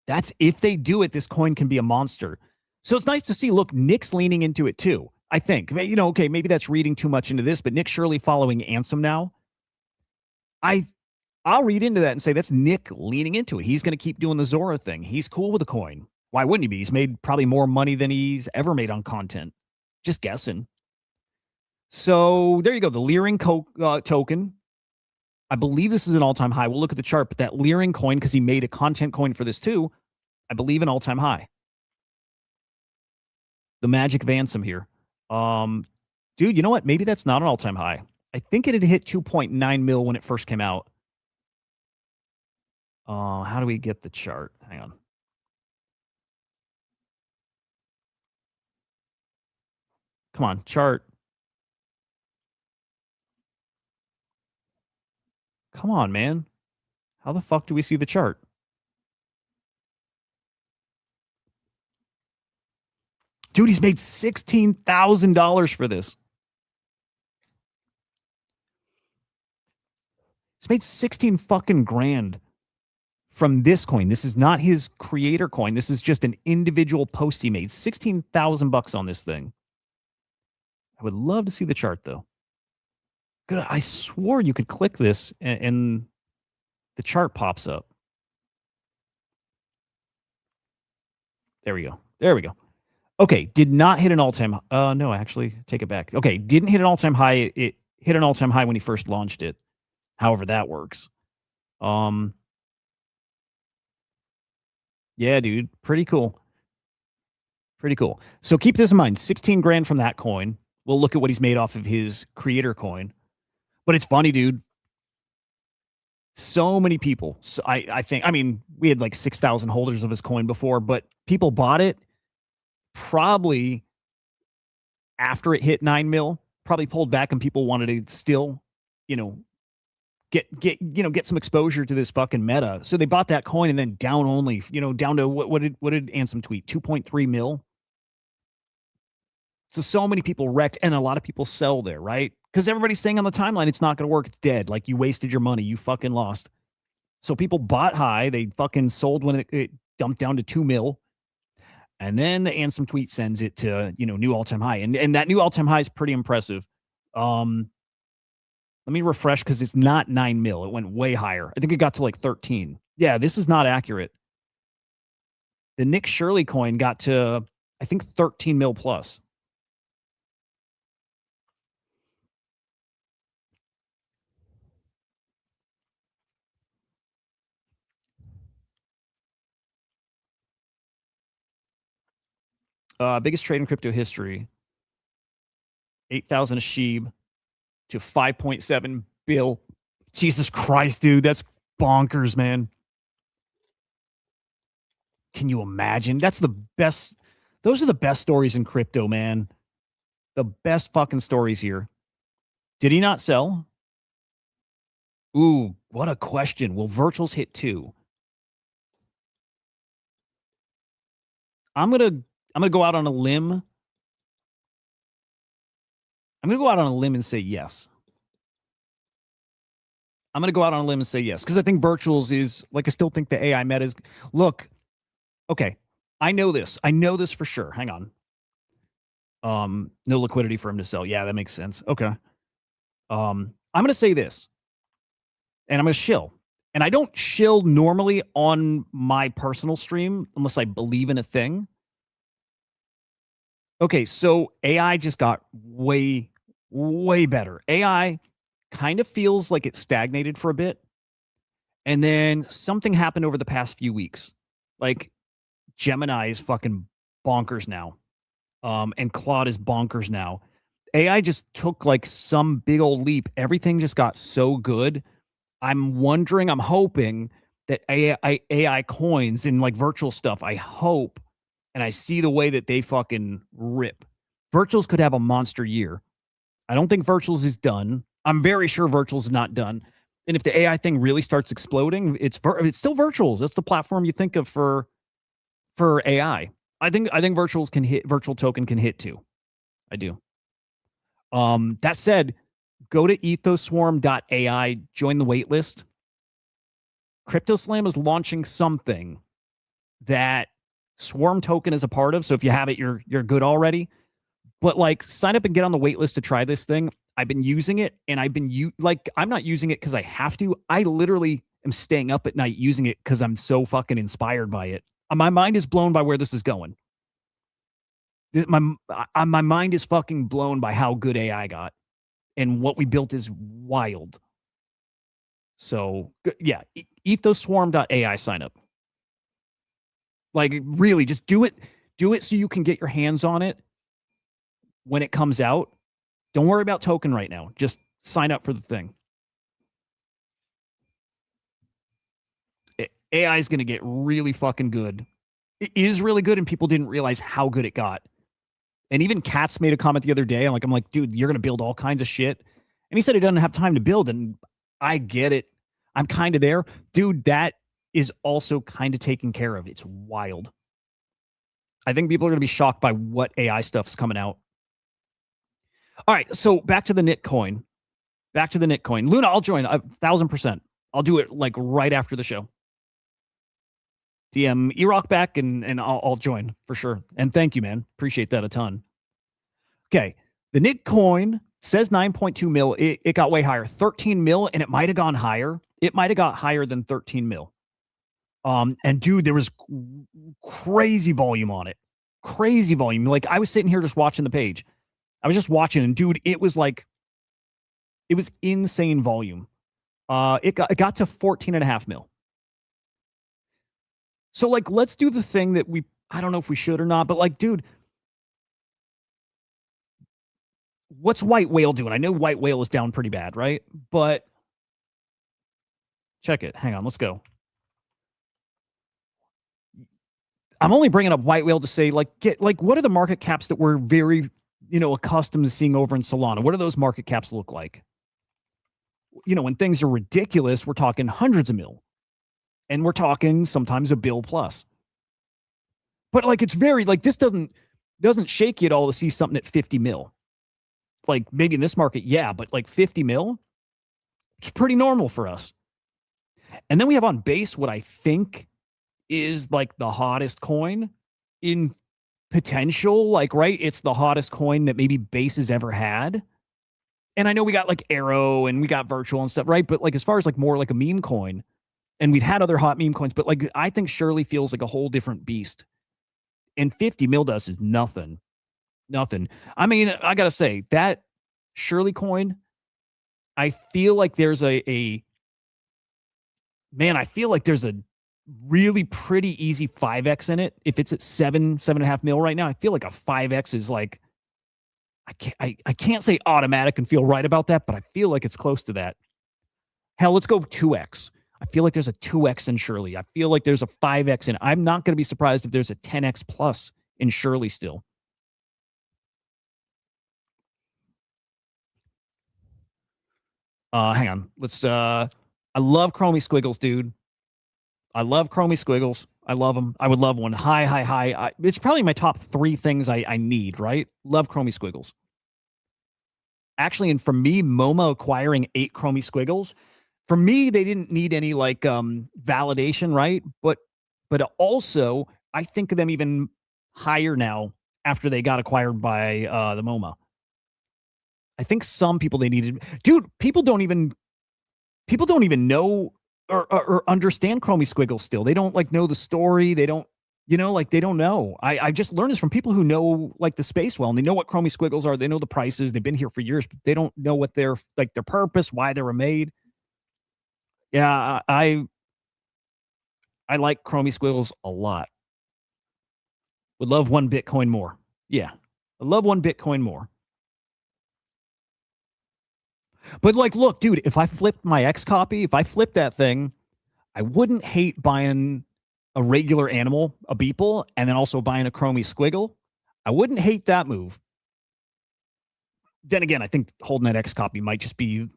That's if they do it, this coin can be a monster. So it's nice to see, look, Nick's leaning into it too. I think, okay, maybe that's reading too much into this, but Nick Shirley following Ansem now. I'll read into that and say that's Nick leaning into it. He's going to keep doing the Zora thing. He's cool with the coin. Why wouldn't he be? He's made probably more money than he's ever made on content. Just guessing. So there you go. The Leering token. I believe this is an all-time high. We'll look at the chart, but that Leering coin, because he made a content coin for this too, I believe an all-time high. The magic of Ansem here. Dude, you know what? Maybe that's not an all-time high. I think it had hit 2.9 mil when it first came out. How do we get the chart? Hang on. Come on, chart. Come on, man. How the fuck do we see the chart? Dude, he's made $16,000 for this. He's made 16 fucking grand from this coin. This is not his creator coin. This is just an individual post he made. 16,000 bucks on this thing. I would love to see the chart though. Good. I swore you could click this and the chart pops up. There we go. There we go. Okay, did not hit an all-time. No, actually, take it back. Okay, didn't hit an all-time high. It hit an all-time high when he first launched it. However that works. Yeah, dude, pretty cool. Pretty cool. So keep this in mind. 16 grand from that coin. We'll look at what he's made off of his creator coin. But it's funny, dude. So many people. So I think, I mean, we had like 6,000 holders of his coin before, but people bought it probably after it hit 9 mil, probably pulled back and people wanted to still, get some exposure to this fucking meta. So they bought that coin and then down only, down to what did Ansem tweet? 2.3 mil. So many people wrecked and a lot of people sell there, right? because everybody's saying on the timeline it's not going to work. It's dead. Like you wasted your money. You fucking lost. So people bought high. They fucking sold when it dumped down to 2 mil. And then the Ansem tweet sends it to, new all-time high. And that new all-time high is pretty impressive. Let me refresh because it's not 9 mil. It went way higher. I think it got to like 13. Yeah, this is not accurate. The Nick Shirley coin got to, I think, 13 mil plus. Biggest trade in crypto history. 8,000 a sheeb to 5.7 bill. Jesus Christ, dude. That's bonkers, man. Can you imagine? That's the best. Those are the best stories in crypto, man. The best fucking stories here. Did he not sell? Ooh, what a question. Will virtuals hit 2? I'm gonna go out on a limb. I'm gonna go out on a limb and say yes. I'm gonna go out on a limb and say yes because I think virtuals is like I still think the AI meta is. Look, okay, I know this. I know this for sure. Hang on. No liquidity for him to sell. Yeah, that makes sense. Okay. I'm gonna say this, and I'm gonna shill. And I don't shill normally on my personal stream unless I believe in a thing. Okay, so AI just got way, way better. AI kind of feels like it stagnated for a bit. And then something happened over the past few weeks. Like Gemini is fucking bonkers now. And Claude is bonkers now. AI just took like some big old leap. Everything just got so good. I'm wondering, I'm hoping that AI coins and like virtual stuff, I hope, and I see the way that they fucking rip. Virtuals could have a monster year. I don't think virtuals is done. I'm very sure virtuals is not done. And if the AI thing really starts exploding, it's still virtuals. That's the platform you think of for AI. I think virtuals can hit, virtual token can hit 2. I do. That said, go to ethoswarm.ai, join the waitlist. CryptoSlam is launching something that Swarm token is a part of. So if you have it, you're good already. But like sign up and get on the waitlist to try this thing. I've been using it and I'm not using it because I have to. I literally am staying up at night using it because I'm so fucking inspired by it. My mind is blown by where this is going. My mind is fucking blown by how good AI got. And what we built is wild. So yeah, ethoswarm.ai sign up. Like really, just do it. Do it so you can get your hands on it when it comes out. Don't worry about token right now. Just sign up for the thing. AI is going to get really fucking good. It is really good, and people didn't realize how good it got. And even Katz made a comment the other day. I'm like, dude, you're going to build all kinds of shit. And he said he doesn't have time to build, and I get it. I'm kind of there. Dude, that is also kind of taken care of. It's wild. I think people are going to be shocked by what AI stuff's coming out. All right, so back to the Knit coin. Luna, I'll join 1,000%. I'll do it like right after the show. DM E-Rock back and I'll join for sure. And thank you, man. Appreciate that a ton. Okay, the Knit coin says 9.2 mil. It got way higher, 13 mil, and it might have gone higher. It might have got higher than 13 mil. And dude, there was crazy volume on it. Crazy volume. Like I was sitting here just watching the page. I was just watching, and dude, it was insane volume. It got to 14.5 mil. So like, let's do the thing that I don't know if we should or not, but like, dude, what's White Whale doing? I know White Whale is down pretty bad, right? But check it. Hang on, let's go. I'm only bringing up White Whale to say, like, what are the market caps that we're very, accustomed to seeing over in Solana? What do those market caps look like? When things are ridiculous, we're talking hundreds of mil. And we're talking sometimes a bill plus. But like, it's very, like, this doesn't shake you at all to see something at 50 mil. like maybe in this market, yeah, but like 50 mil, it's pretty normal for us. And then we have on base what I think is like the hottest coin in potential. Like, right? It's the hottest coin that maybe base has ever had. And I know we got like Arrow and we got virtual and stuff, right? But like as far as like more like a meme coin, and we've had other hot meme coins, but like I think Shirley feels like a whole different beast. And 50 mil dust is nothing. Nothing. I mean, I gotta say, that Shirley coin, I feel like there's a man, I feel like there's a really pretty easy 5x in it. If it's at 7.5 mil right now, I feel like a 5x is like I can't say automatic and feel right about that, but I feel like it's close to that. Hell, let's go 2x. I feel like there's a 2x in Shirley. I feel like there's a 5x in. I'm not going to be surprised if there's a 10x plus in Shirley still. Hang on. Let's I love Chromie Squiggles, dude. I love Chromie Squiggles. I love them. I would love one. High, high, high. It's probably my top 3 things I need, right? Love Chromie Squiggles. Actually, and for me, MoMA acquiring 8 Chromie Squiggles, for me, they didn't need any like validation, right? But also, I think of them even higher now after they got acquired by the MoMA. I think some people they needed, dude. People don't even know or understand Chromie Squiggles still. They don't like know the story. They don't, like they don't know. I just learned this from people who know like the space well, and they know what Chromie Squiggles are. They know the prices. They've been here for years, but they don't know what their purpose, why they were made. Yeah, I like Chromie Squiggles a lot. Would love one Bitcoin more. Yeah, I love one Bitcoin more. But like, look, dude, if I flipped my X copy, if I flipped that thing, I wouldn't hate buying a regular animal, a beeple, and then also buying a Chromie Squiggle. I wouldn't hate that move. Then again, I think holding that X copy might just be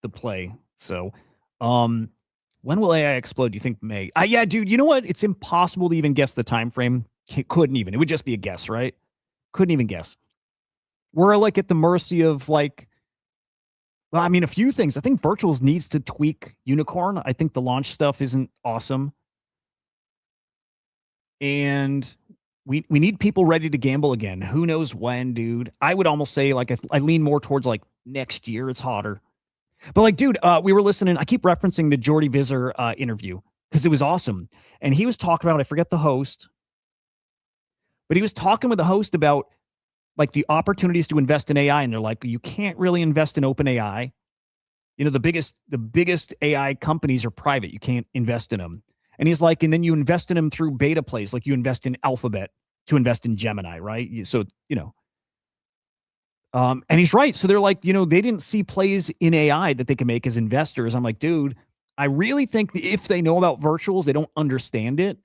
the play. So, when will AI explode? Do you think May? Yeah, dude. You know what? It's impossible to even guess the time frame. Couldn't even. It would just be a guess, right? Couldn't even guess. We're like at the mercy of like. Well, I mean, a few things. I think Virtuals needs to tweak Unicorn. I think the launch stuff isn't awesome, and we need people ready to gamble again. Who knows when, dude? I would almost say like I lean more towards like next year. It's hotter. But like, dude, we were listening. I keep referencing the Jordy Visser interview because it was awesome. And he was talking about, I forget the host, but he was talking with the host about like the opportunities to invest in AI. And they're like, you can't really invest in open AI. The biggest AI companies are private. You can't invest in them. And he's like, and then you invest in them through beta plays, like you invest in Alphabet to invest in Gemini, right? So, and he's right. So they're like, they didn't see plays in AI that they can make as investors. I'm like, dude, I really think that if they know about virtuals, they don't understand it.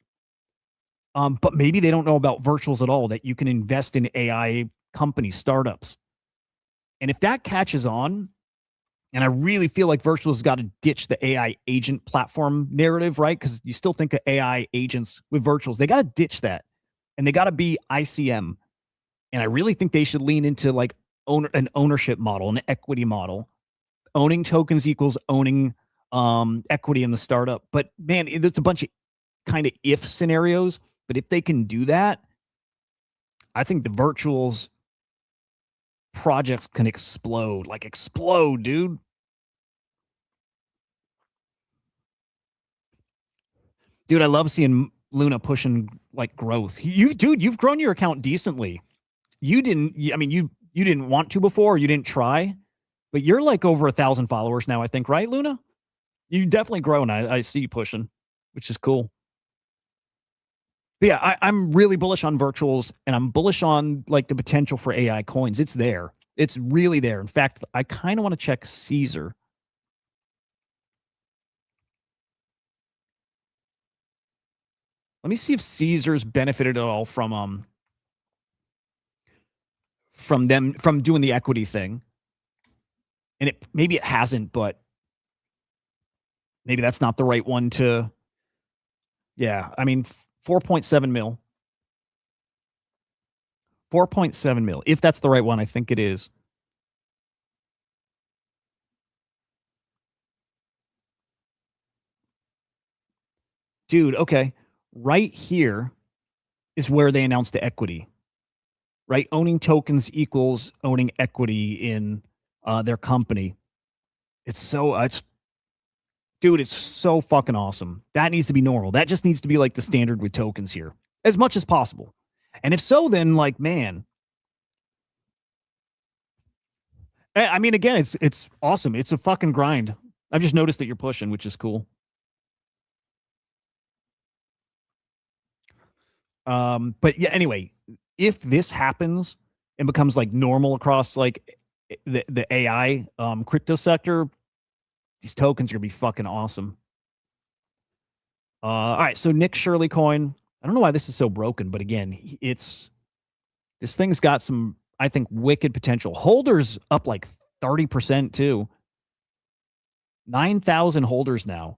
But maybe they don't know about virtuals at all, that you can invest in AI companies, startups. And if that catches on, and I really feel like virtuals has got to ditch the AI agent platform narrative, right? Because you still think of AI agents with virtuals. They got to ditch that. And they got to be ICM. And I really think they should lean into like an ownership model, an equity model. Owning tokens equals owning equity in the startup. But man, it's a bunch of kind of if scenarios. But if they can do that, I think the virtuals projects can explode, dude. Dude, I love seeing Luna pushing like growth. You've grown your account decently. You didn't, I mean, you didn't want to before, you didn't try, but you're like over 1,000 followers now, I think, right, Luna? You definitely grown. I see you pushing, which is cool. But yeah, I'm really bullish on virtuals, and I'm bullish on like the potential for AI coins. It's there. It's really there. In fact, I kind of want to check Caesar. Let me see if Caesar's benefited at all from doing the equity thing. And maybe it hasn't, but maybe that's not the right one to. Yeah, I mean 4.7 mil. 4.7 mil. If that's the right one, I think it is. dude, okay. Right here is where they announced the equity, right? Owning tokens equals owning equity in their company. It's so, dude, it's so fucking awesome. That needs to be normal. That just needs to be like the standard with tokens here as much as possible. And if so, then like, man, I mean, again, it's awesome. It's a fucking grind. I've just noticed that you're pushing, which is cool. But yeah, anyway, if this happens and becomes like normal across like the AI crypto sector, these tokens are gonna be fucking awesome. All right, so Nick Shirley coin. I don't know why this is so broken, but again, it's this thing's got some, I think, wicked potential. Holders up like 30% too. 9,000 holders now.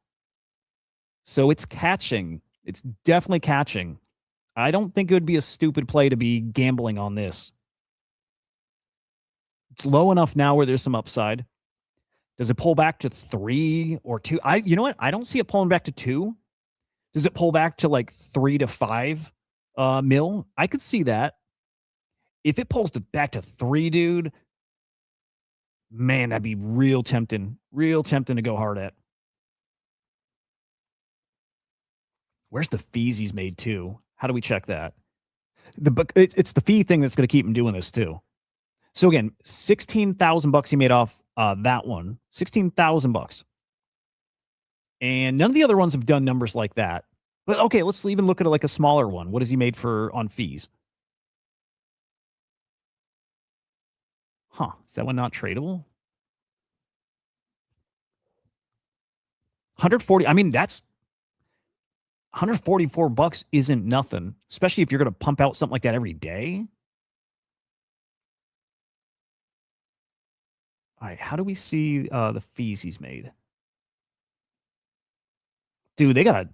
So it's catching. It's definitely catching. I don't think it would be a stupid play to be gambling on this. It's low enough now where there's some upside. Does it pull back to 3 or 2? You know what? I don't see it pulling back to 2. Does it pull back to like 3 to 5 mil? I could see that. If it pulls back to 3, dude, man, that'd be real tempting. Real tempting to go hard at. Where's the fees he's made too? How do we check that? It's the fee thing that's going to keep him doing this too. So again, $16,000 he made off that one. $16,000. And none of the other ones have done numbers like that. But okay, let's even look at like a smaller one. What has he made on fees? Huh? Is that one not tradable? 140. I mean, that's $144 isn't nothing, especially if you're going to pump out something like that every day. All right, how do we see the fees he's made? Dude, they gotta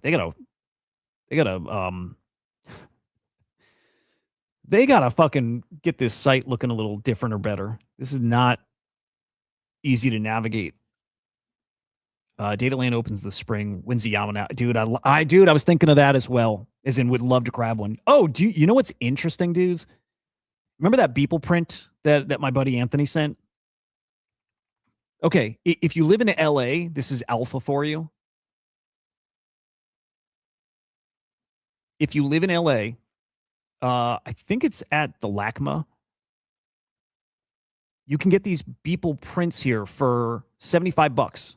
fucking get this site looking a little different or better. This is not easy to navigate. Data Land opens this spring. When's the Yama now? Dude, I was thinking of that as well. As in, would love to grab one. Oh, you know what's interesting, dudes? Remember that Beeple print that my buddy Anthony sent? Okay, if you live in LA, this is alpha for you. If you live in LA, I think it's at the LACMA. You can get these Beeple prints here for $75.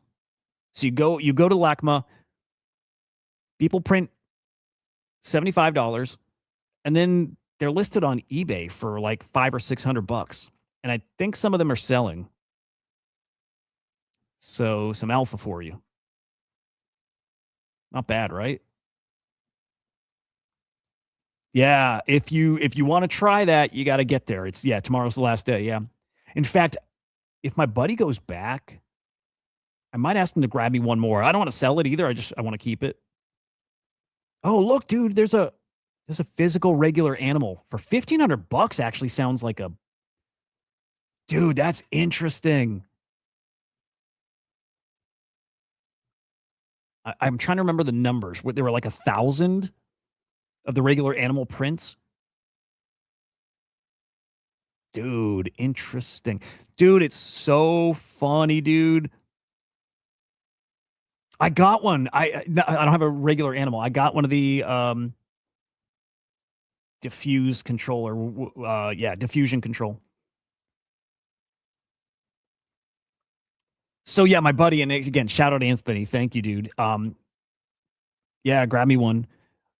So you go to LACMA, Beeple print $75, and then they're listed on eBay for like $500 or $600. And I think some of them are selling. So some alpha for you. Not bad, right? Yeah, if you want to try that, you got to get there. It's tomorrow's the last day. Yeah. In fact, if my buddy goes back, I might ask him to grab me one more. I don't want to sell it either. I want to keep it. Oh, look, dude, there's a physical regular animal for $1,500. Actually sounds like a dude. That's interesting. I'm trying to remember the numbers. There were like 1,000 of the regular animal prints. Dude, interesting. Dude, it's so funny, dude. I got one. I don't have a regular animal. I got one of the diffuse controller. Diffusion control. So yeah, my buddy, and again, shout out Anthony. Thank you, dude. Yeah, grab me one.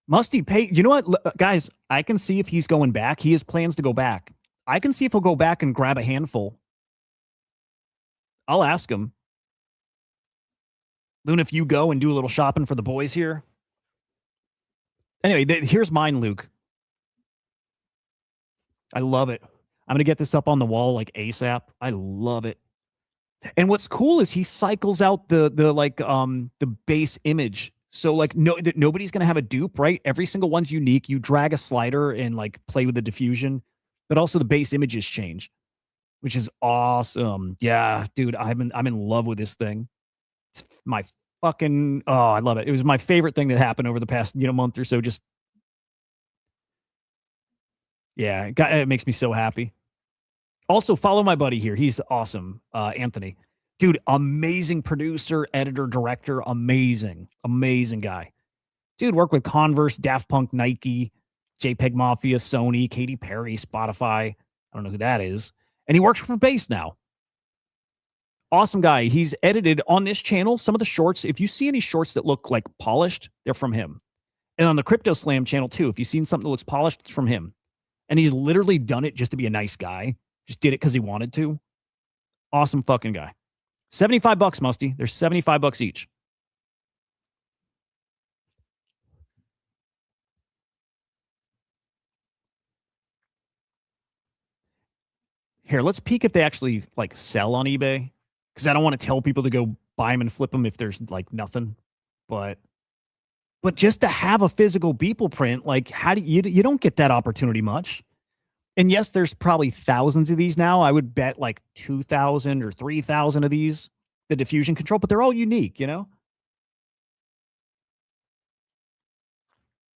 Musty pay. You know what, guys? I can see if he's going back. He has plans to go back. I can see if he'll go back and grab a handful. I'll ask him. Luna, if you go and do a little shopping for the boys here. Anyway, here's mine, Luke. I love it. I'm gonna get this up on the wall like ASAP. I love it. And what's cool is he cycles out the base image. So like nobody's gonna have a dupe, right? Every single one's unique. You drag a slider and like play with the diffusion, but also the base images change, which is awesome. Yeah, dude, I'm in love with this thing. It's my fucking, oh, I love it. It was my favorite thing that happened over the past, month or so. Just, yeah, it makes me so happy. Also, follow my buddy here. He's awesome. Anthony. Dude, amazing producer, editor, director, amazing guy. Dude, worked with Converse, Daft Punk, Nike, JPEG Mafia, Sony, Katy Perry, Spotify. I don't know who that is. And he works for Base now. Awesome guy. He's edited on this channel some of the shorts. If you see any shorts that look like polished, they're from him. And on the Crypto Slam channel too, if you've seen something that looks polished, it's from him. And he's literally done it just to be a nice guy. Just did it because he wanted to. Awesome fucking guy. $75, Musty. They're $75 each. Here, let's peek if they actually like sell on eBay. Because I don't want to tell people to go buy them and flip them if there's like nothing. But just to have a physical Beeple print, like how do you don't get that opportunity much. And yes, there's probably thousands of these now. I would bet like 2,000 or 3,000 of these, the diffusion control, but they're all unique, you know?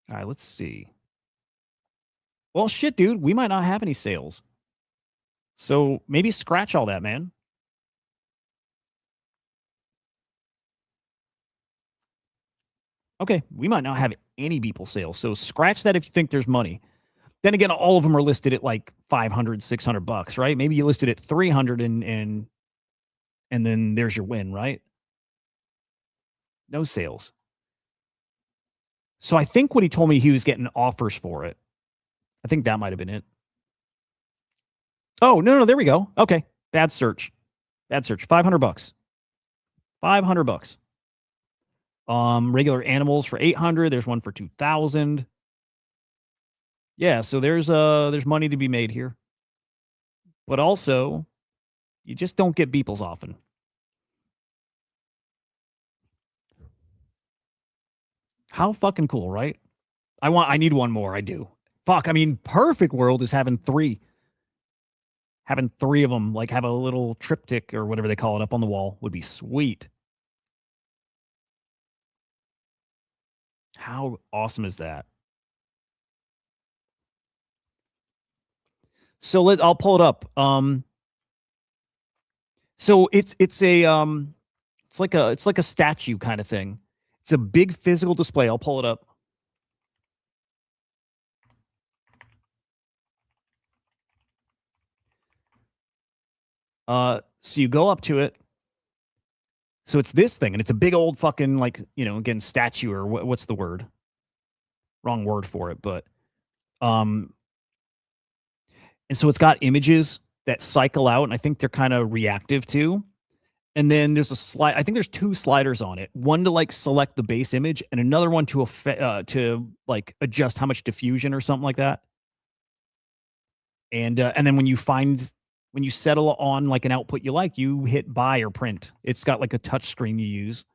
All right, let's see. Well, shit, dude, we might not have any sales. So maybe scratch all that, man. Okay, we might not have any Beeple sales. So scratch that if you think there's money. Then again, all of them are listed at like 500, $600, right? Maybe you listed at 300 and then there's your win, right? No sales. So I think what he told me, he was getting offers for it. I think that might have been it. Oh, no, there we go. Okay. Bad search. 500 bucks. 500 bucks. Regular animals for 800. There's one for 2,000. Yeah, so there's money to be made here. But also, you just don't get Beeples often. How fucking cool, right? I need one more. I do. Fuck, I mean, perfect world is having three. Having three of them, like have a little triptych or whatever they call it up on the wall would be sweet. How awesome is that? So I'll pull it up. So it's like a statue kind of thing. It's a big physical display. I'll pull it up. So you go up to it. So it's this thing, and it's a big old fucking like, again, statue or what's the word? Wrong word for it, but um and so it's got images that cycle out, and I think they're kind of reactive too. And then there's a slide. I think there's two sliders on it. One to like select the base image, and another one to like adjust how much diffusion or something like that. And then when you settle on like an output you like, you hit buy or print. It's got like a touch screen you use.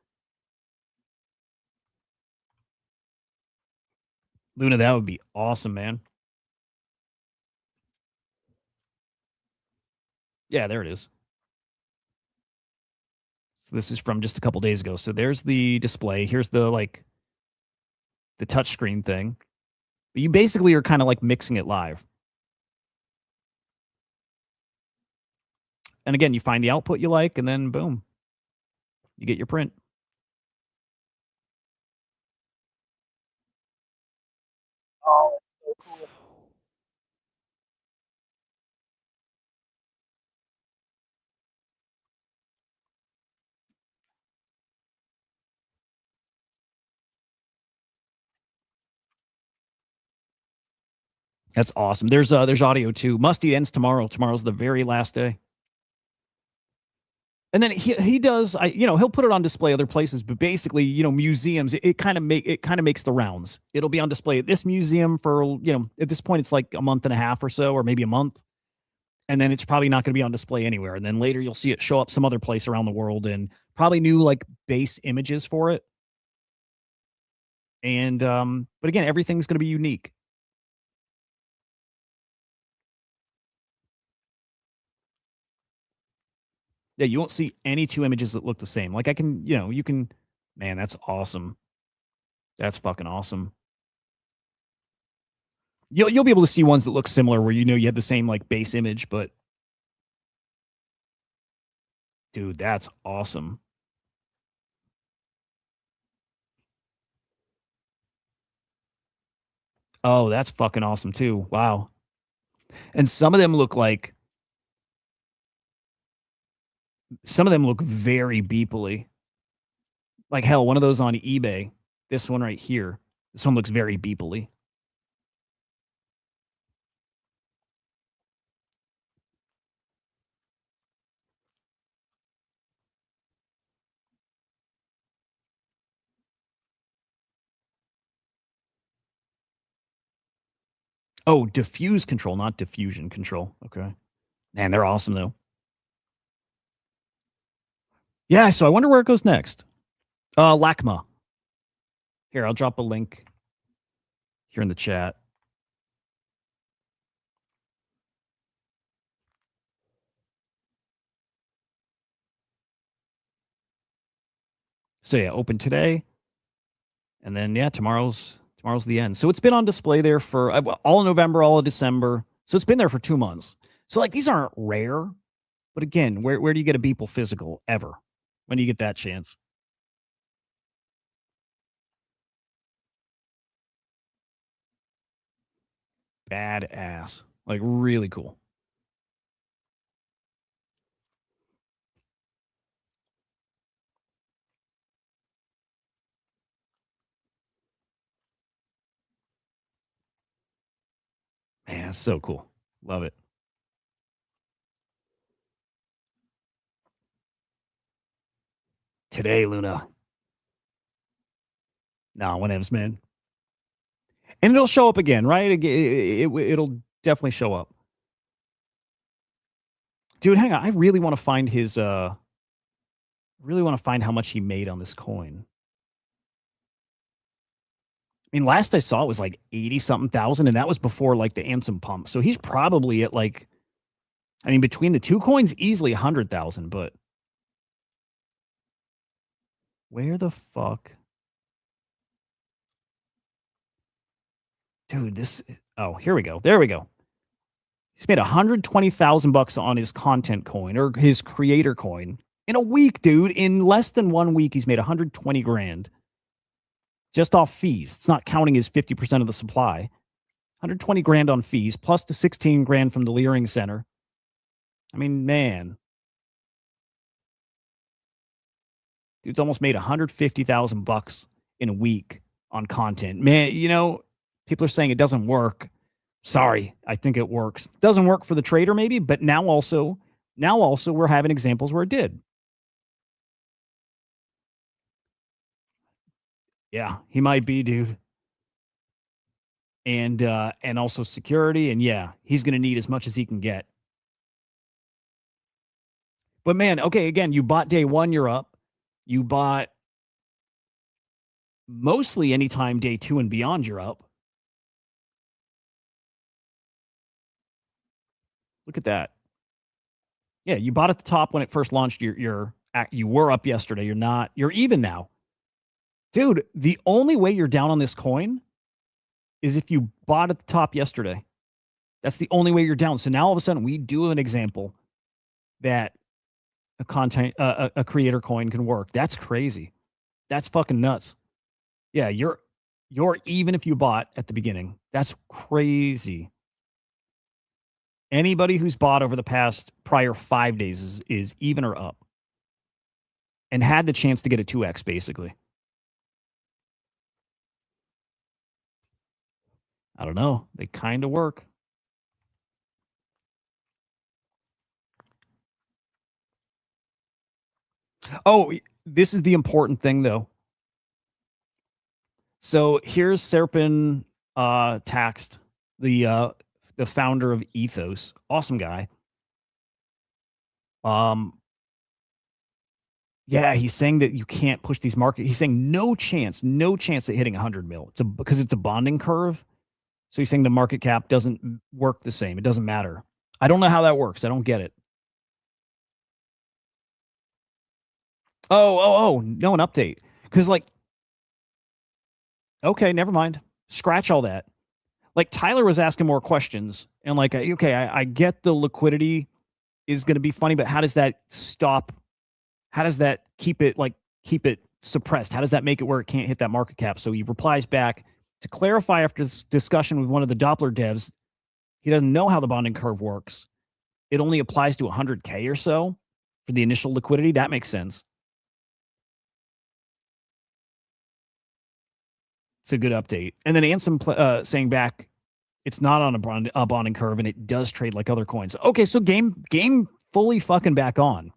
Luna, that would be awesome, man. Yeah, there it is. So this is from just a couple days ago. So there's the display. Here's the touchscreen thing. But you basically are kind of like mixing it live. And again, you find the output you like, and then boom, you get your print. Oh, so cool. That's awesome. There's audio too. Musty ends tomorrow. Tomorrow's the very last day. And then he does he'll put it on display other places, but basically, museums, it kind of makes the rounds. It'll be on display at this museum for, at this point it's like a month and a half or so, or maybe a month. And then it's probably not going to be on display anywhere. And then later you'll see it show up some other place around the world, and probably new like base images for it. And but again, everything's going to be unique. Yeah, you won't see any two images that look the same. Like I can, you can Man, that's awesome. That's fucking awesome. You'll be able to see ones that look similar where you know you have the same like base image, but dude, that's awesome. Oh, that's fucking awesome too. Wow. And some of them look very beeply. Like hell, one of those on eBay. This one right here. This one looks very beeply. Oh, diffuse control, not diffusion control. Okay. Man, they're awesome though. Yeah, so I wonder where it goes next. LACMA. Here, I'll drop a link here in the chat. So yeah, open today. And then yeah, tomorrow's the end. So it's been on display there for all of November, all of December. So it's been there for 2 months. So like these aren't rare, but again, where do you get a Beeple physical ever? When do you get that chance? Badass. Like really cool. Man, it's so cool. Love it. Today, Luna. Nah, whenevs, man. And it'll show up again, right? It'll definitely show up. Dude, hang on. I really want to find his really want to find how much he made on this coin. I mean, last I saw it was like 80 something thousand, and that was before like the Ansem pump. So he's probably at like, I mean, between the two coins, easily 100,000. But where the fuck, dude? Oh, here we go. There we go. He's made 120,000 bucks on his content coin or his creator coin in a week, dude. In less than 1 week, he's made 120 grand just off fees. It's not counting his 50% of the supply. 120 grand on fees plus the 16 grand from the Leering Center. I mean, man, dude's almost made 150,000 bucks in a week on content. Man, you know, people are saying it doesn't work. Sorry, I think it works. Doesn't work for the trader maybe, but now also we're having examples where it did. Yeah, he might be, dude. And also security, and yeah, he's going to need as much as he can get. But man, okay, again, you bought day 1, you're up. You bought mostly anytime day 2 and beyond, you're up. Look at that. Yeah, you bought at the top when it first launched. You were up yesterday. You're not. You're even now, dude. The only way you're down on this coin is if you bought at the top yesterday. That's the only way you're down. So now all of a sudden we do an example that a creator coin can work. That's crazy. That's fucking nuts. Yeah, you're even if you bought at the beginning. That's crazy. Anybody who's bought over the past prior 5 days is even or up and had the chance to get a 2x basically. I don't know. They kind of work. Oh, this is the important thing though. So here's Serpin Taxed, the founder of Ethos. Awesome guy. Yeah, he's saying that you can't push these market. He's saying no chance at hitting 100 mil. Because it's a bonding curve. So he's saying the market cap doesn't work the same. It doesn't matter. I don't know how that works. I don't get it. Oh, no, an update. Because like, okay, never mind. Scratch all that. Like Tyler was asking more questions, and like, okay, I get the liquidity is going to be funny, but how does that stop? How does that keep it suppressed? How does that make it where it can't hit that market cap? So he replies back to clarify after this discussion with one of the Doppler devs. He doesn't know how the bonding curve works. It only applies to 100K or so for the initial liquidity. That makes sense. It's a good update. And then Ansem saying back, it's not on a bonding curve, and it does trade like other coins. Okay, so game fully fucking back on.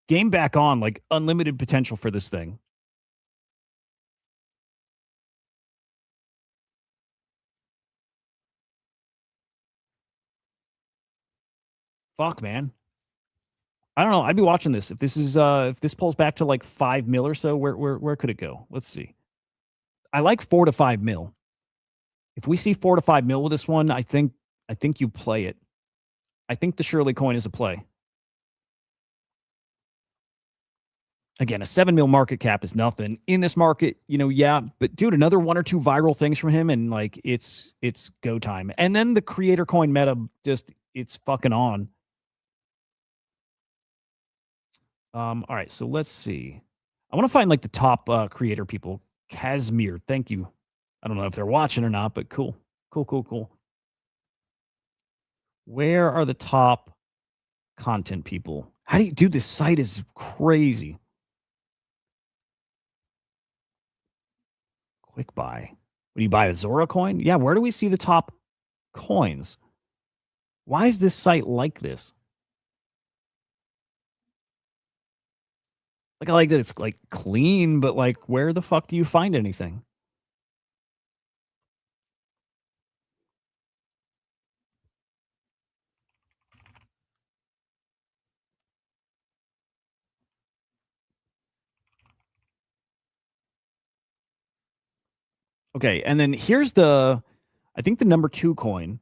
Game back on, like unlimited potential for this thing. Fuck, man. I don't know. I'd be watching this. If this pulls back to like 5 mil or so, where could it go? Let's see. I like 4 to 5 mil. If we see 4 to 5 mil with this one, I think you play it. I think the Shirley coin is a play. Again, a 7 mil market cap is nothing in this market, yeah, but dude, another 1 or 2 viral things from him and like it's go time. And then the creator coin meta, just it's fucking on. All right, so let's see. I want to find like the top creator people. Casimir, thank you. I don't know if they're watching or not, but cool. Cool. Where are the top content people? How do you do this? Site is crazy. Quick buy. When you buy a Zora coin? Yeah, where do we see the top coins? Why is this site like this? Like, I like that it's like clean, but like, where the fuck do you find anything? Okay, and then here's I think the number 2 coin.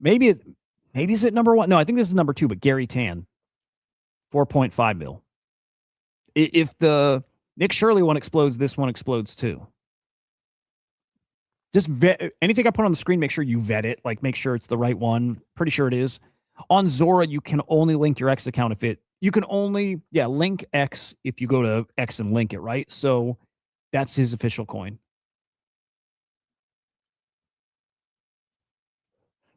Maybe is it number 1? No, I think this is number 2, but Gary Tan, 4.5 mil. If the Nick Shirley one explodes, this one explodes too. Just vet anything I put on the screen. Make sure you vet it. Like, make sure it's the right one. Pretty sure it is. On Zora, you can only link your X account if you can only link X if you go to X and link it, right? So that's his official coin.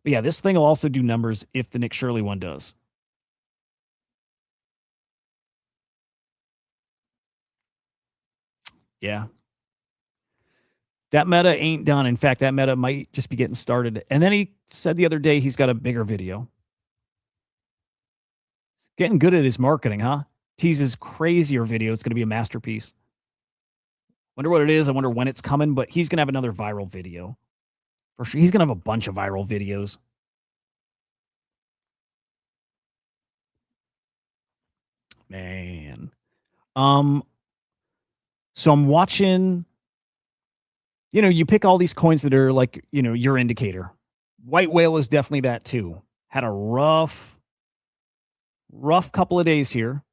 But yeah, this thing will also do numbers if the Nick Shirley one does. Yeah. That meta ain't done. In fact, that meta might just be getting started. And then he said the other day he's got a bigger video. Getting good at his marketing, huh? Teases crazier video. It's going to be a masterpiece. Wonder what it is. I wonder when it's coming, but he's going to have another viral video. For sure. He's going to have a bunch of viral videos. Man. So I'm watching, you pick all these coins that are like, your indicator. White whale is definitely that too. Had a rough couple of days here.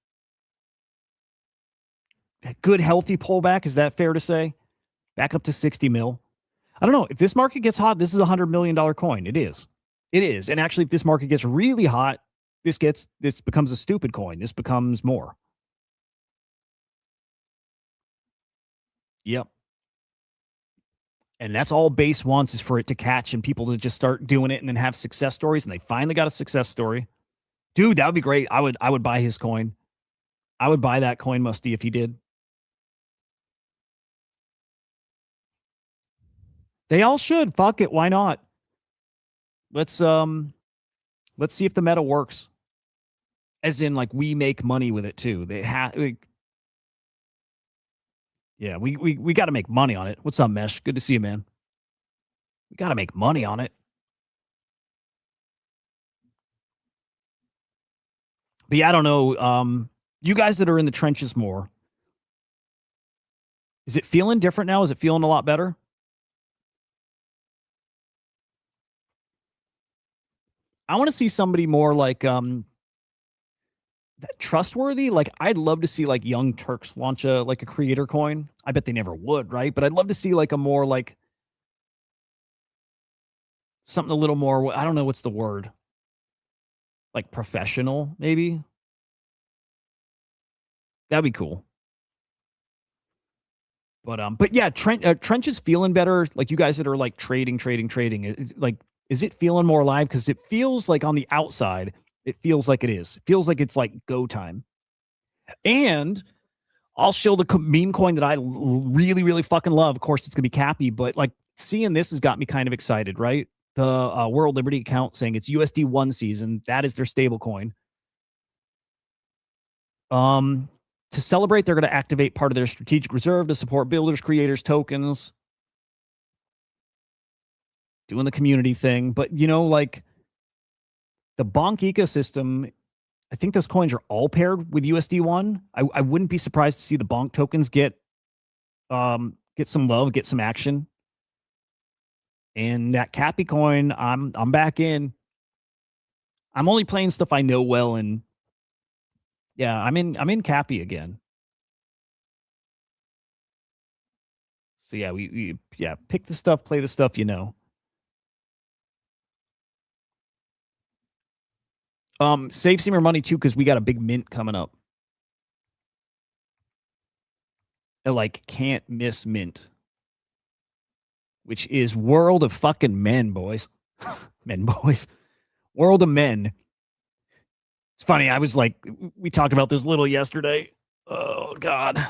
Good, healthy pullback. Is that fair to say? Back up to 60 mil. I don't know. If this market gets hot, this is a $100 million coin. It is. It is. And actually, if this market gets really hot, this becomes a stupid coin. This becomes more. Yep. And that's all base wants, is for it to catch and people to just start doing it and then have success stories. And they finally got a success story. Dude, that would be great. I would buy his coin. I would buy that coin, Musty, if he did. They all should. Fuck it. Why not? Let's see if the meta works. As in, like, we make money with it too. They have. Yeah, we got to make money on it. What's up, Mesh? Good to see you, man. We got to make money on it. But yeah, I don't know. You guys that are in the trenches more, is it feeling different now? Is it feeling a lot better? I want to see somebody more like trustworthy. Like I'd love to see like Young Turks launch a creator coin. I bet they never would, right? But I'd love to see like a more like something a little more, I don't know what's the word, like professional maybe. That'd be cool. But yeah, Trench is feeling better. Like you guys that are like trading, like, is it feeling more alive? Because it feels like on the outside, it feels like it is. It feels like it's like go time. And I'll show the meme coin that I really, really fucking love. Of course, it's gonna be Cappy, but like seeing this has got me kind of excited, right? The World Liberty account saying it's USD1 season. That is their stable coin. To celebrate, they're going to activate part of their strategic reserve to support builders, creators, tokens, doing the community thing. But, you know, like the Bonk ecosystem, I think those coins are all paired with USD1. I wouldn't be surprised to see the Bonk tokens get some love, get some action. And that Cappy coin, I'm back in. I'm only playing stuff I know well, and yeah, I'm in Cappy again. So yeah, we pick the stuff, play the stuff you know. Save some more money too, because we got a big mint coming up. I like can't miss mint, which is World of fucking Men, boys. Men, boys. World of Men. It's funny. I was like, we talked about this little yesterday. Oh God.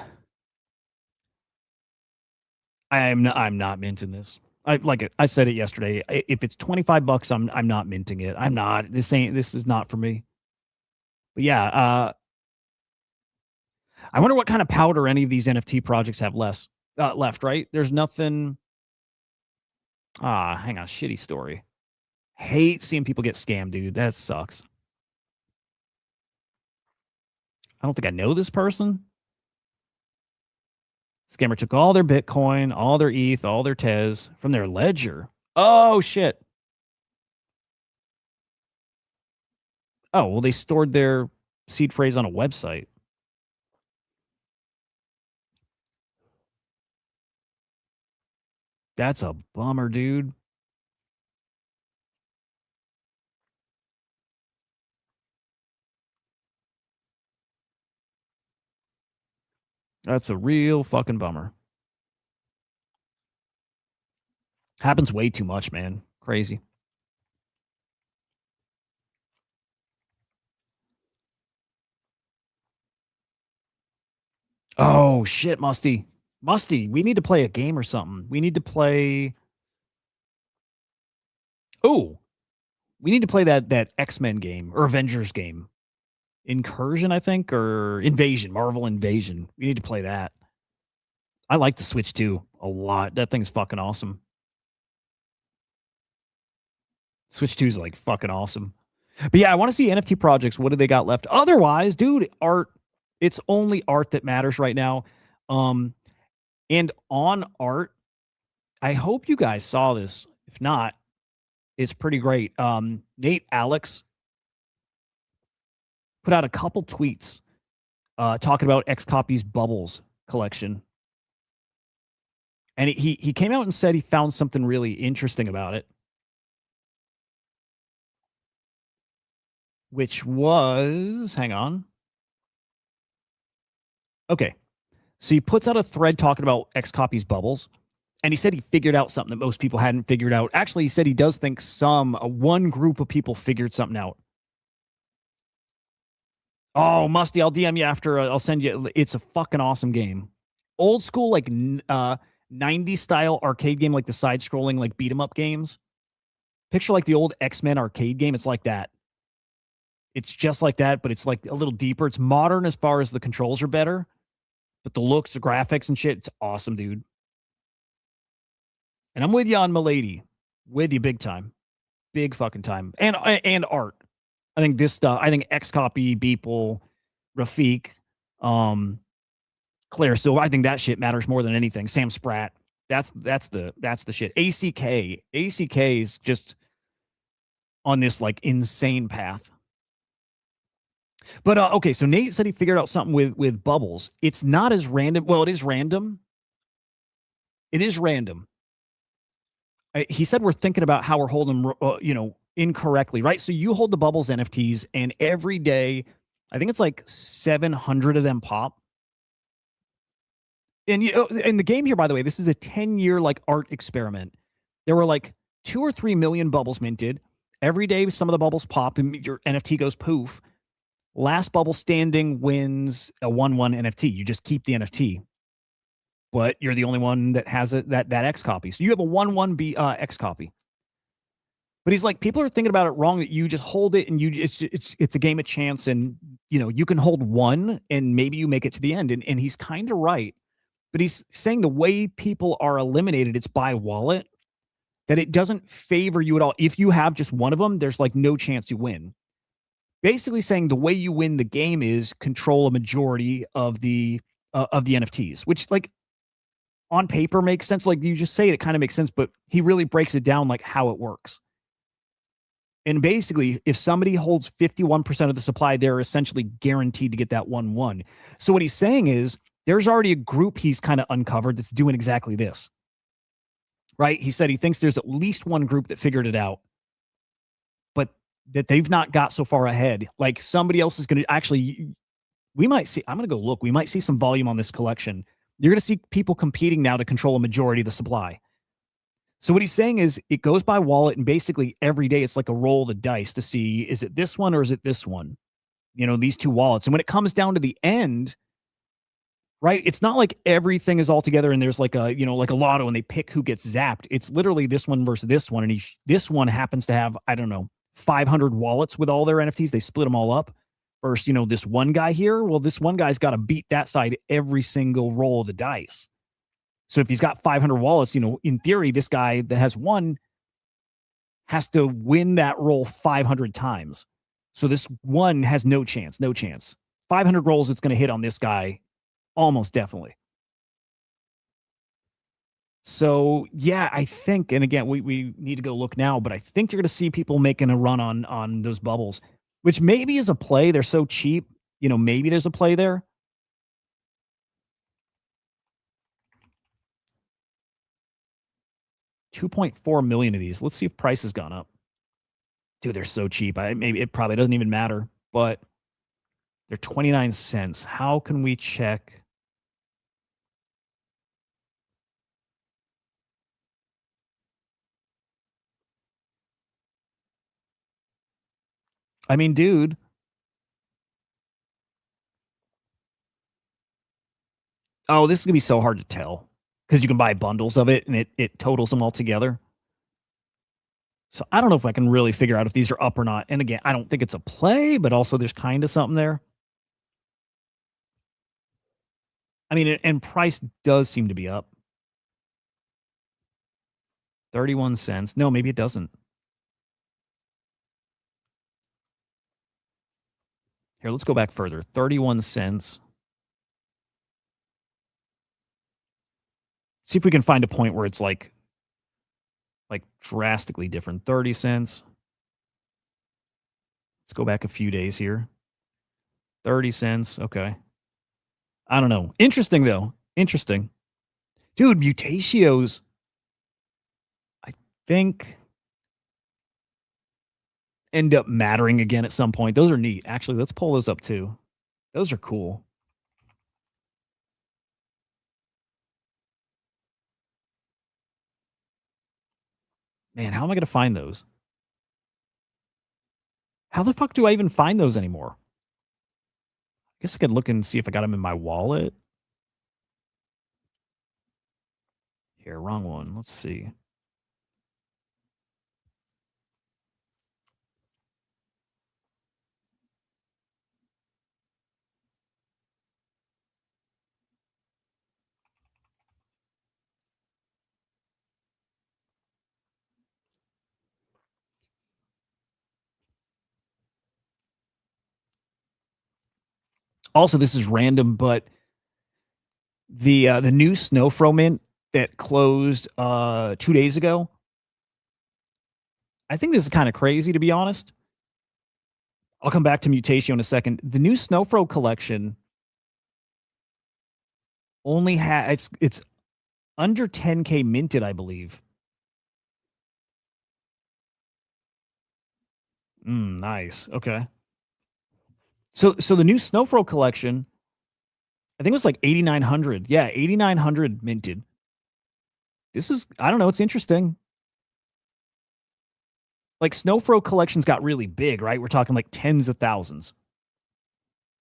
I'm not minting this. I said it yesterday. If it's $25, I'm not minting it. I'm not. This is not for me. But yeah, I wonder what kind of powder any of these NFT projects have left, right? There's nothing. Hang on. Shitty story. Hate seeing people get scammed, dude. That sucks. I don't think I know this person. Scammer took all their Bitcoin, all their ETH, all their Tez from their ledger. Oh, shit. Oh, well, they stored their seed phrase on a website. That's a bummer, dude. That's a real fucking bummer. Happens way too much, man. Crazy. Oh, shit, Musty. Musty, we need to play a game or something. We need to play. Oh, we need to play that X-Men game or Avengers game. Incursion, I think, or Invasion, Marvel Invasion. We need to play that. I like the Switch 2 a lot. That thing's fucking awesome. Switch 2 is like fucking awesome. But yeah, I want to see NFT projects. What do they got left? Otherwise, dude, art. It's only art that matters right now. And on art, I hope you guys saw this. If not, it's pretty great. Nate Alex put out a couple tweets talking about Xcopy's Bubbles collection. And he came out and said he found something really interesting about it, which was, hang on. Okay. So he puts out a thread talking about Xcopy's Bubbles. And he said he figured out something that most people hadn't figured out. Actually, he said he does think one group of people figured something out. Oh, Musty, I'll DM you after. I'll send you. It's a fucking awesome game. Old school, like 90s style arcade game, like the side scrolling, like beat 'em up games. Picture like the old X-Men arcade game. It's like that. It's just like that, but it's like a little deeper. It's modern as far as the controls are better, but the looks, the graphics and shit, it's awesome, dude. And I'm with you on Milady. With you big time. Big fucking time. And art. I think this stuff, I think Xcopy, Beeple, Rafik, Claire Silver, I think that shit matters more than anything. Sam Spratt. That's the shit. ACK. ACK is just on this like insane path. But okay, so Nate said he figured out something with bubbles. It's not as random. Well, it is random. It is random. He said we're thinking about how we're holding them, incorrectly, right? So you hold the bubbles NFTs, and every day, I think it's like 700 of them pop. And in the game here, by the way, this is a 10-year like art experiment. There were like 2 or 3 million bubbles minted. Every day, some of the bubbles pop, and your NFT goes poof. Last bubble standing wins a 1/1 NFT. You just keep the NFT, but you're the only one that has that X copy. So you have a 1/1 X copy. But he's like, people are thinking about it wrong. That you just hold it and it's a game of chance, and you can hold one and maybe you make it to the end. And he's kind of right. But he's saying the way people are eliminated, it's by wallet, that it doesn't favor you at all. If you have just one of them, there's like no chance you win. Basically saying the way you win the game is control a majority of the NFTs, which like on paper makes sense. Like you just say it kind of makes sense, but he really breaks it down like how it works. And basically, if somebody holds 51% of the supply, they're essentially guaranteed to get that 1/1. So what he's saying is there's already a group he's kind of uncovered that's doing exactly this. Right? He said he thinks there's at least one group that figured it out, but that they've not got so far ahead. Like somebody else is going to actually, we might see, I'm going to go look, we might see some volume on this collection. You're going to see people competing now to control a majority of the supply. So what he's saying is it goes by wallet, and basically every day it's like a roll of the dice to see, is it this one or is it this one? These two wallets. And when it comes down to the end, right, it's not like everything is all together and there's like a, like a lotto and they pick who gets zapped. It's literally this one versus this one. And this one happens to have, I don't know, 500 wallets with all their NFTs. They split them all up. Versus, this one guy here. Well, this one guy's got to beat that side every single roll of the dice. So if he's got 500 wallets, in theory, this guy that has one has to win that roll 500 times. So this one has no chance. 500 rolls, it's going to hit on this guy almost definitely. So yeah, I think, and again, we need to go look now, but I think you're going to see people making a run on those bubbles, which maybe is a play. They're so cheap, maybe there's a play there. $2.4 million of these. Let's see if price has gone up. Dude, they're so cheap. Maybe it probably doesn't even matter, but they're 29 cents. How can we check? I mean, dude. Oh, this is going to be so hard to tell because you can buy bundles of it and it totals them all together. So I don't know if I can really figure out if these are up or not. And again, I don't think it's a play, but also there's kind of something there. I mean, and price does seem to be up. 31 cents. No, maybe it doesn't. Here, let's go back further. 31 cents. See if we can find a point where it's like drastically different. 30 cents. Let's go back a few days here. 30 cents. Okay. I don't know. Interesting, though. Interesting. Dude, Mutatios, I think, end up mattering again at some point. Those are neat. Actually, let's pull those up, too. Those are cool. Man, how am I going to find those? How the fuck do I even find those anymore? I guess I could look and see if I got them in my wallet. Here, wrong one. Let's see. Also, this is random, but the new Snowfro Mint that closed 2 days ago, I think this is kind of crazy, to be honest. I'll come back to Mutatio in a second. The new Snowfro collection only has it's under 10K minted, I believe. Nice. Okay. So the new Snowfro collection, I think it was like 8,900. Yeah, 8,900 minted. This is, I don't know, it's interesting. Like Snowfro collections got really big, right? We're talking like tens of thousands,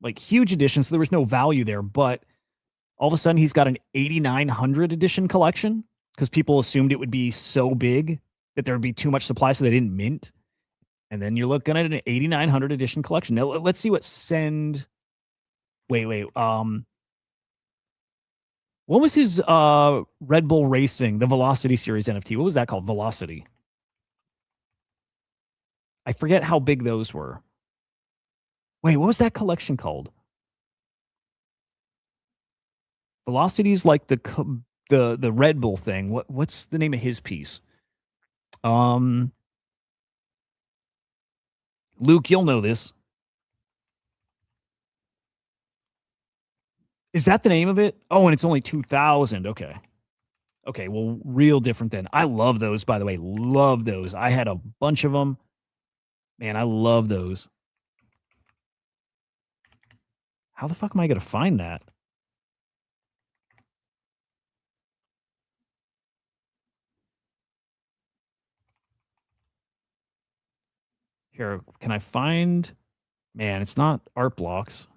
like huge editions. So there was no value there, but all of a sudden he's got an 8,900 edition collection because people assumed it would be so big that there would be too much supply, so they didn't mint. And then you're looking at an 8,900 edition collection. Now let's see what send. Wait. What was his Red Bull Racing, the Velocity Series NFT? What was that called? Velocity. I forget how big those were. Wait, what was that collection called? Velocity's like the Red Bull thing. What's the name of his piece? Um Luke, you'll know this. Is that the name of it? Oh, and it's only 2,000. Okay. Okay, well, real different then. I love those, by the way. Love those. I had a bunch of them. Man, I love those. How the fuck am I going to find that? Here, can I find? Man, it's not art blocks.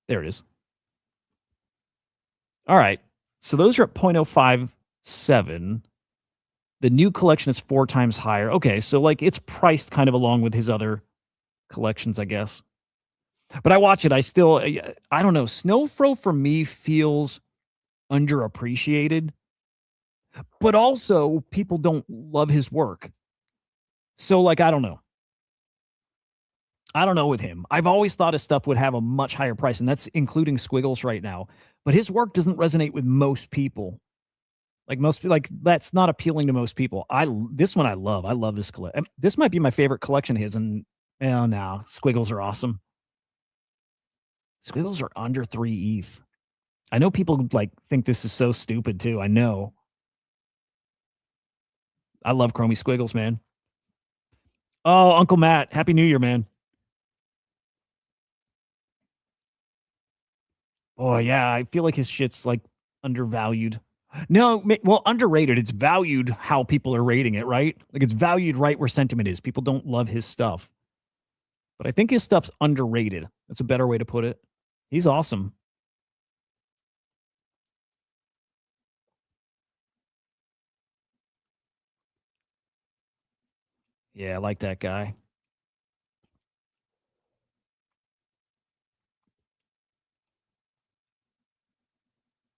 There it is. All right. So those are at 0.057. The new collection is 4 times higher. Okay, so like it's priced kind of along with his other collections, I guess. But I watch it. I don't know. Snowfro for me feels underappreciated, but also people don't love his work. So like I don't know. I don't know with him. I've always thought his stuff would have a much higher price, and that's including Squiggles right now. But his work doesn't resonate with most people. Like that's not appealing to most people. This one I love. I love this collection. This might be my favorite collection of his. And oh no, Squiggles are awesome. Squiggles are under 3 ETH. I know people like think this is so stupid too. I know. I love Chromie Squiggles, man. Oh, Uncle Matt, Happy New Year, man. Oh yeah, I feel like his shit's like undervalued. No, well, underrated. It's valued how people are rating it, right? Like it's valued right where sentiment is. People don't love his stuff, but I think his stuff's underrated. That's a better way to put it. He's awesome. Yeah, I like that guy.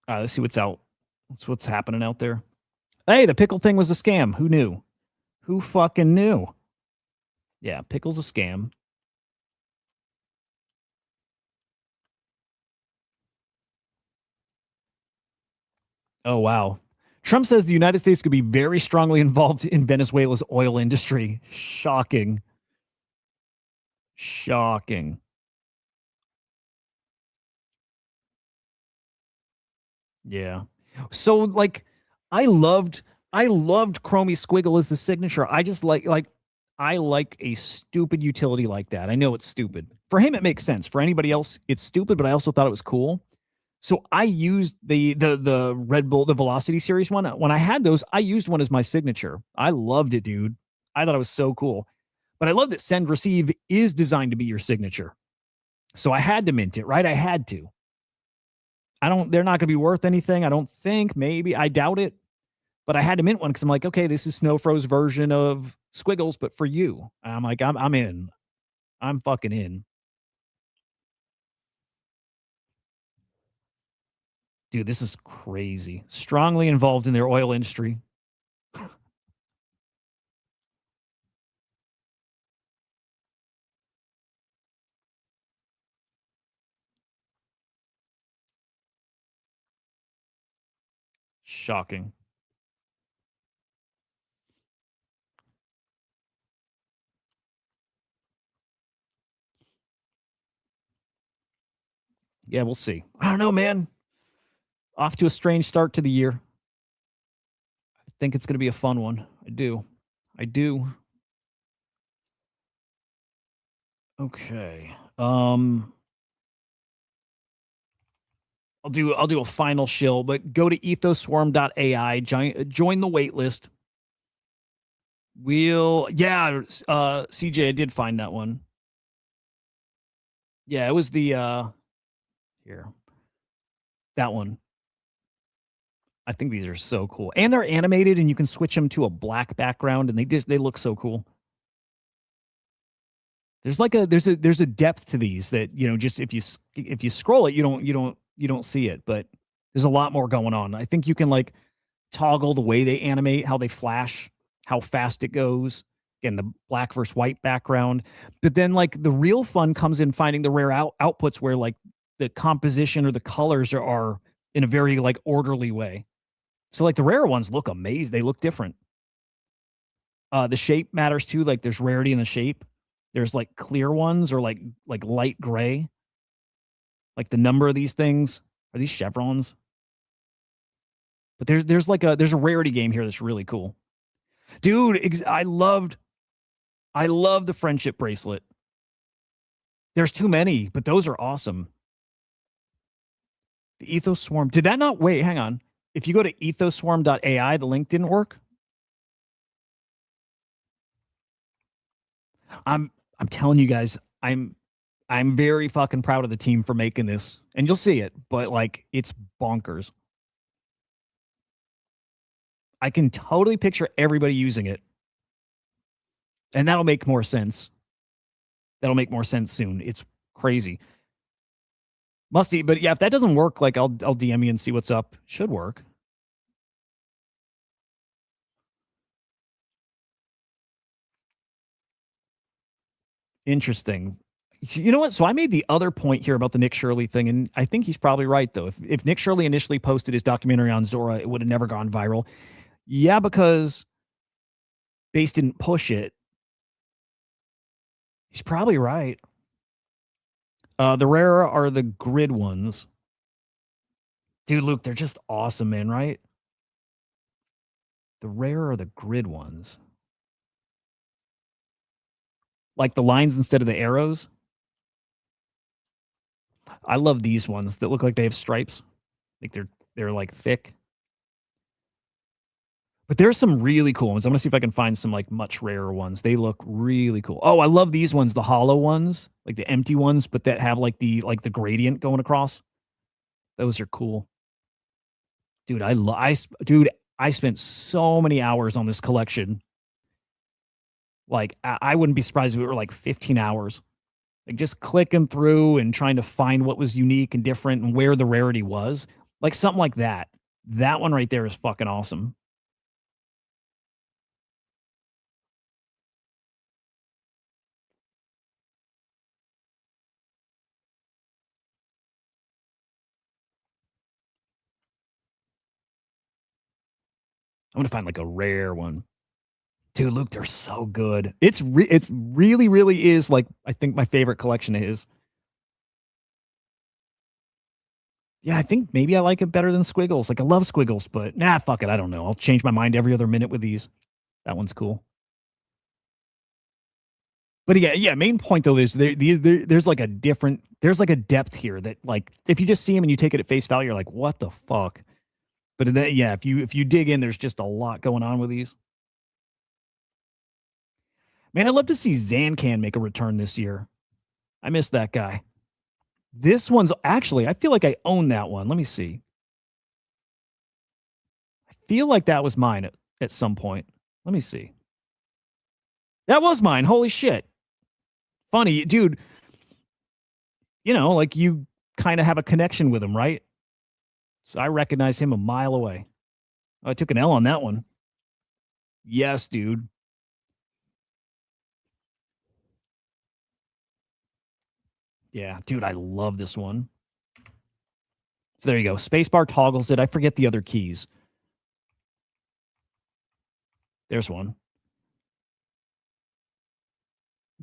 All right, let's see what's out. Let's what's happening out there. Hey, the pickle thing was a scam. Who knew? Who fucking knew? Yeah, pickle's a scam. Oh wow. Trump says the United States could be very strongly involved in Venezuela's oil industry. Shocking. Shocking. Yeah. So like I loved Chromie Squiggle as the signature. I just like I like a stupid utility like that. I know it's stupid. For him it makes sense. For anybody else it's stupid, but I also thought it was cool. So I used the Red Bull, the Velocity series one. When I had those, I used one as my signature. I loved it, dude. I thought it was so cool. But I love that send receive is designed to be your signature. So I had to mint it, right? I had to. They're not going to be worth anything. I don't think, maybe. I doubt it. But I had to mint one because I'm like, okay, this is Snowfro's version of Squiggles, but for you. And I'm like, I'm in. I'm fucking in. Dude, this is crazy. Strongly involved in their oil industry. Shocking. Yeah, we'll see. I don't know, man. Off to a strange start to the year. I think it's going to be a fun one. I do. Okay. I'll do a final shill, but go to ethoswarm.ai, join the wait list. CJ, I did find that one. Yeah, it was the here. That one. I think these are so cool. And they're animated and you can switch them to a black background and they look so cool. There's a depth to these that, you know, just if you scroll it, you don't see it, but there's a lot more going on. I think you can like toggle the way they animate, how they flash, how fast it goes. Again, the black versus white background. But then like the real fun comes in finding the rare outputs where like the composition or the colors are in a very like orderly way. So like the rare ones look amazing. They look different. The shape matters too. Like there's rarity in the shape. There's like clear ones or like light gray. Like the number of these things. Are these chevrons? But there's a rarity game here that's really cool. Dude, I loved the friendship bracelet. There's too many, but those are awesome. The Ethos Swarm. Did that not wait? Hang on. If you go to ethoswarm.ai, the link didn't work. I'm telling you guys, I'm very fucking proud of the team for making this. And you'll see it, but like it's bonkers. I can totally picture everybody using it. And that'll make more sense. That'll make more sense soon. It's crazy. Musty, but yeah, if that doesn't work, like I'll DM you and see what's up. Should work. Interesting. You know what? So I made the other point here about the Nick Shirley thing, and I think he's probably right though. If Nick Shirley initially posted his documentary on Zora, it would have never gone viral. Yeah, because Base didn't push it. He's probably right. The rare are the grid ones. Dude, Luke, they're just awesome, man, right? The rare are the grid ones. Like the lines instead of the arrows. I love these ones that look like they have stripes. Like they're like thick. But there's some really cool ones. I'm gonna see if I can find some like much rarer ones. They look really cool. Oh, I love these ones, the hollow ones, like the empty ones, but that have like the gradient going across. Those are cool. Dude, I spent so many hours on this collection. Like I wouldn't be surprised if it were like 15 hours. Like just clicking through and trying to find what was unique and different and where the rarity was. Like something like that. That one right there is fucking awesome. I'm gonna find like a rare one. Dude, Luke, they're so good. It's really is like I think my favorite collection of his. Yeah, I think maybe I like it better than Squiggles. Like I love Squiggles, but nah, fuck it. I don't know. I'll change my mind every other minute with these. That one's cool. But yeah. Main point though is there's like a depth here that like if you just see him and you take it at face value, you're like, what the fuck? But then, yeah, if you dig in, there's just a lot going on with these. Man, I'd love to see Zancan make a return this year. I miss that guy. This one's actually, I feel like I own that one. Let me see. I feel like that was mine at some point. Let me see. That was mine. Holy shit. Funny, dude. You know, like you kind of have a connection with him, right? So I recognize him a mile away. Oh, I took an L on that one. Yes, dude. Yeah, dude, I love this one. So there you go. Spacebar toggles it. I forget the other keys. There's one.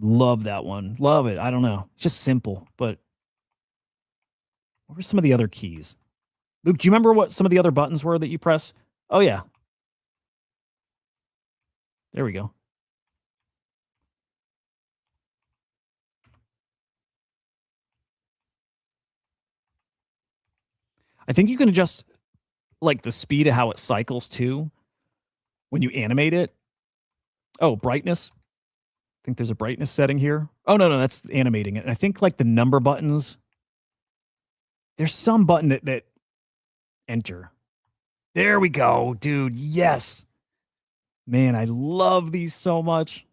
Love that one. Love it. I don't know. Just simple, but What were some of the other keys? Luke, do you remember what some of the other buttons were that you press? Oh, yeah. There we go. I think you can adjust like the speed of how it cycles too when you animate it. Oh, brightness. I think there's a brightness setting here. Oh, no, that's animating it. And I think like the number buttons, there's some button that enter. There we go, dude. Yes. Man, I love these so much.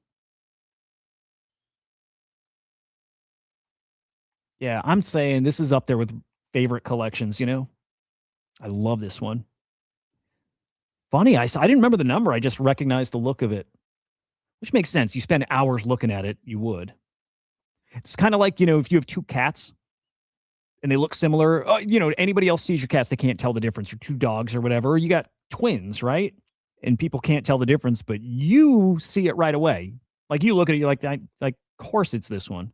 Yeah, I'm saying this is up there with favorite collections, you know? I love this one. Funny, I didn't remember the number. I just recognized the look of it, which makes sense. You spend hours looking at it, you would. It's kind of like, you know, if you have two cats and they look similar, you know, anybody else sees your cats, they can't tell the difference, or two dogs or whatever. Or you got twins, right? And people can't tell the difference, but you see it right away. Like you look at it, you're like, of course it's this one.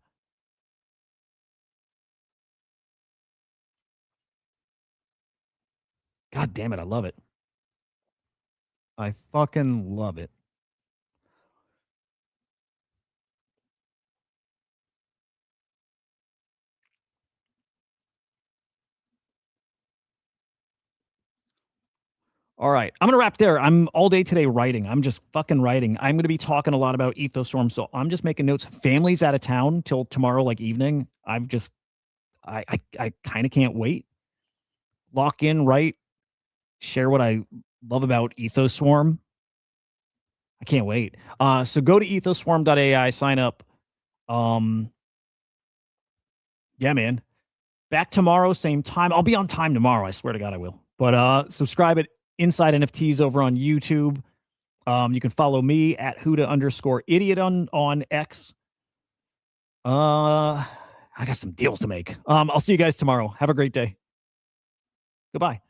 God damn it, I love it. I fucking love it. All right. I'm going to wrap there. I'm all day today writing. I'm just fucking writing. I'm going to be talking a lot about EthosStorm. So I'm just making notes. Family's out of town till tomorrow, like evening. I kind of can't wait. Lock in, write, share what I love about EthosSwarm. I can't wait. So go to ethoswarm.ai, sign up. Yeah, man. Back tomorrow, same time. I'll be on time tomorrow. I swear to God, I will. But subscribe at Inside NFTs over on YouTube. You can follow me at HUDAH_idiot on X. I got some deals to make. I'll see you guys tomorrow. Have a great day. Goodbye.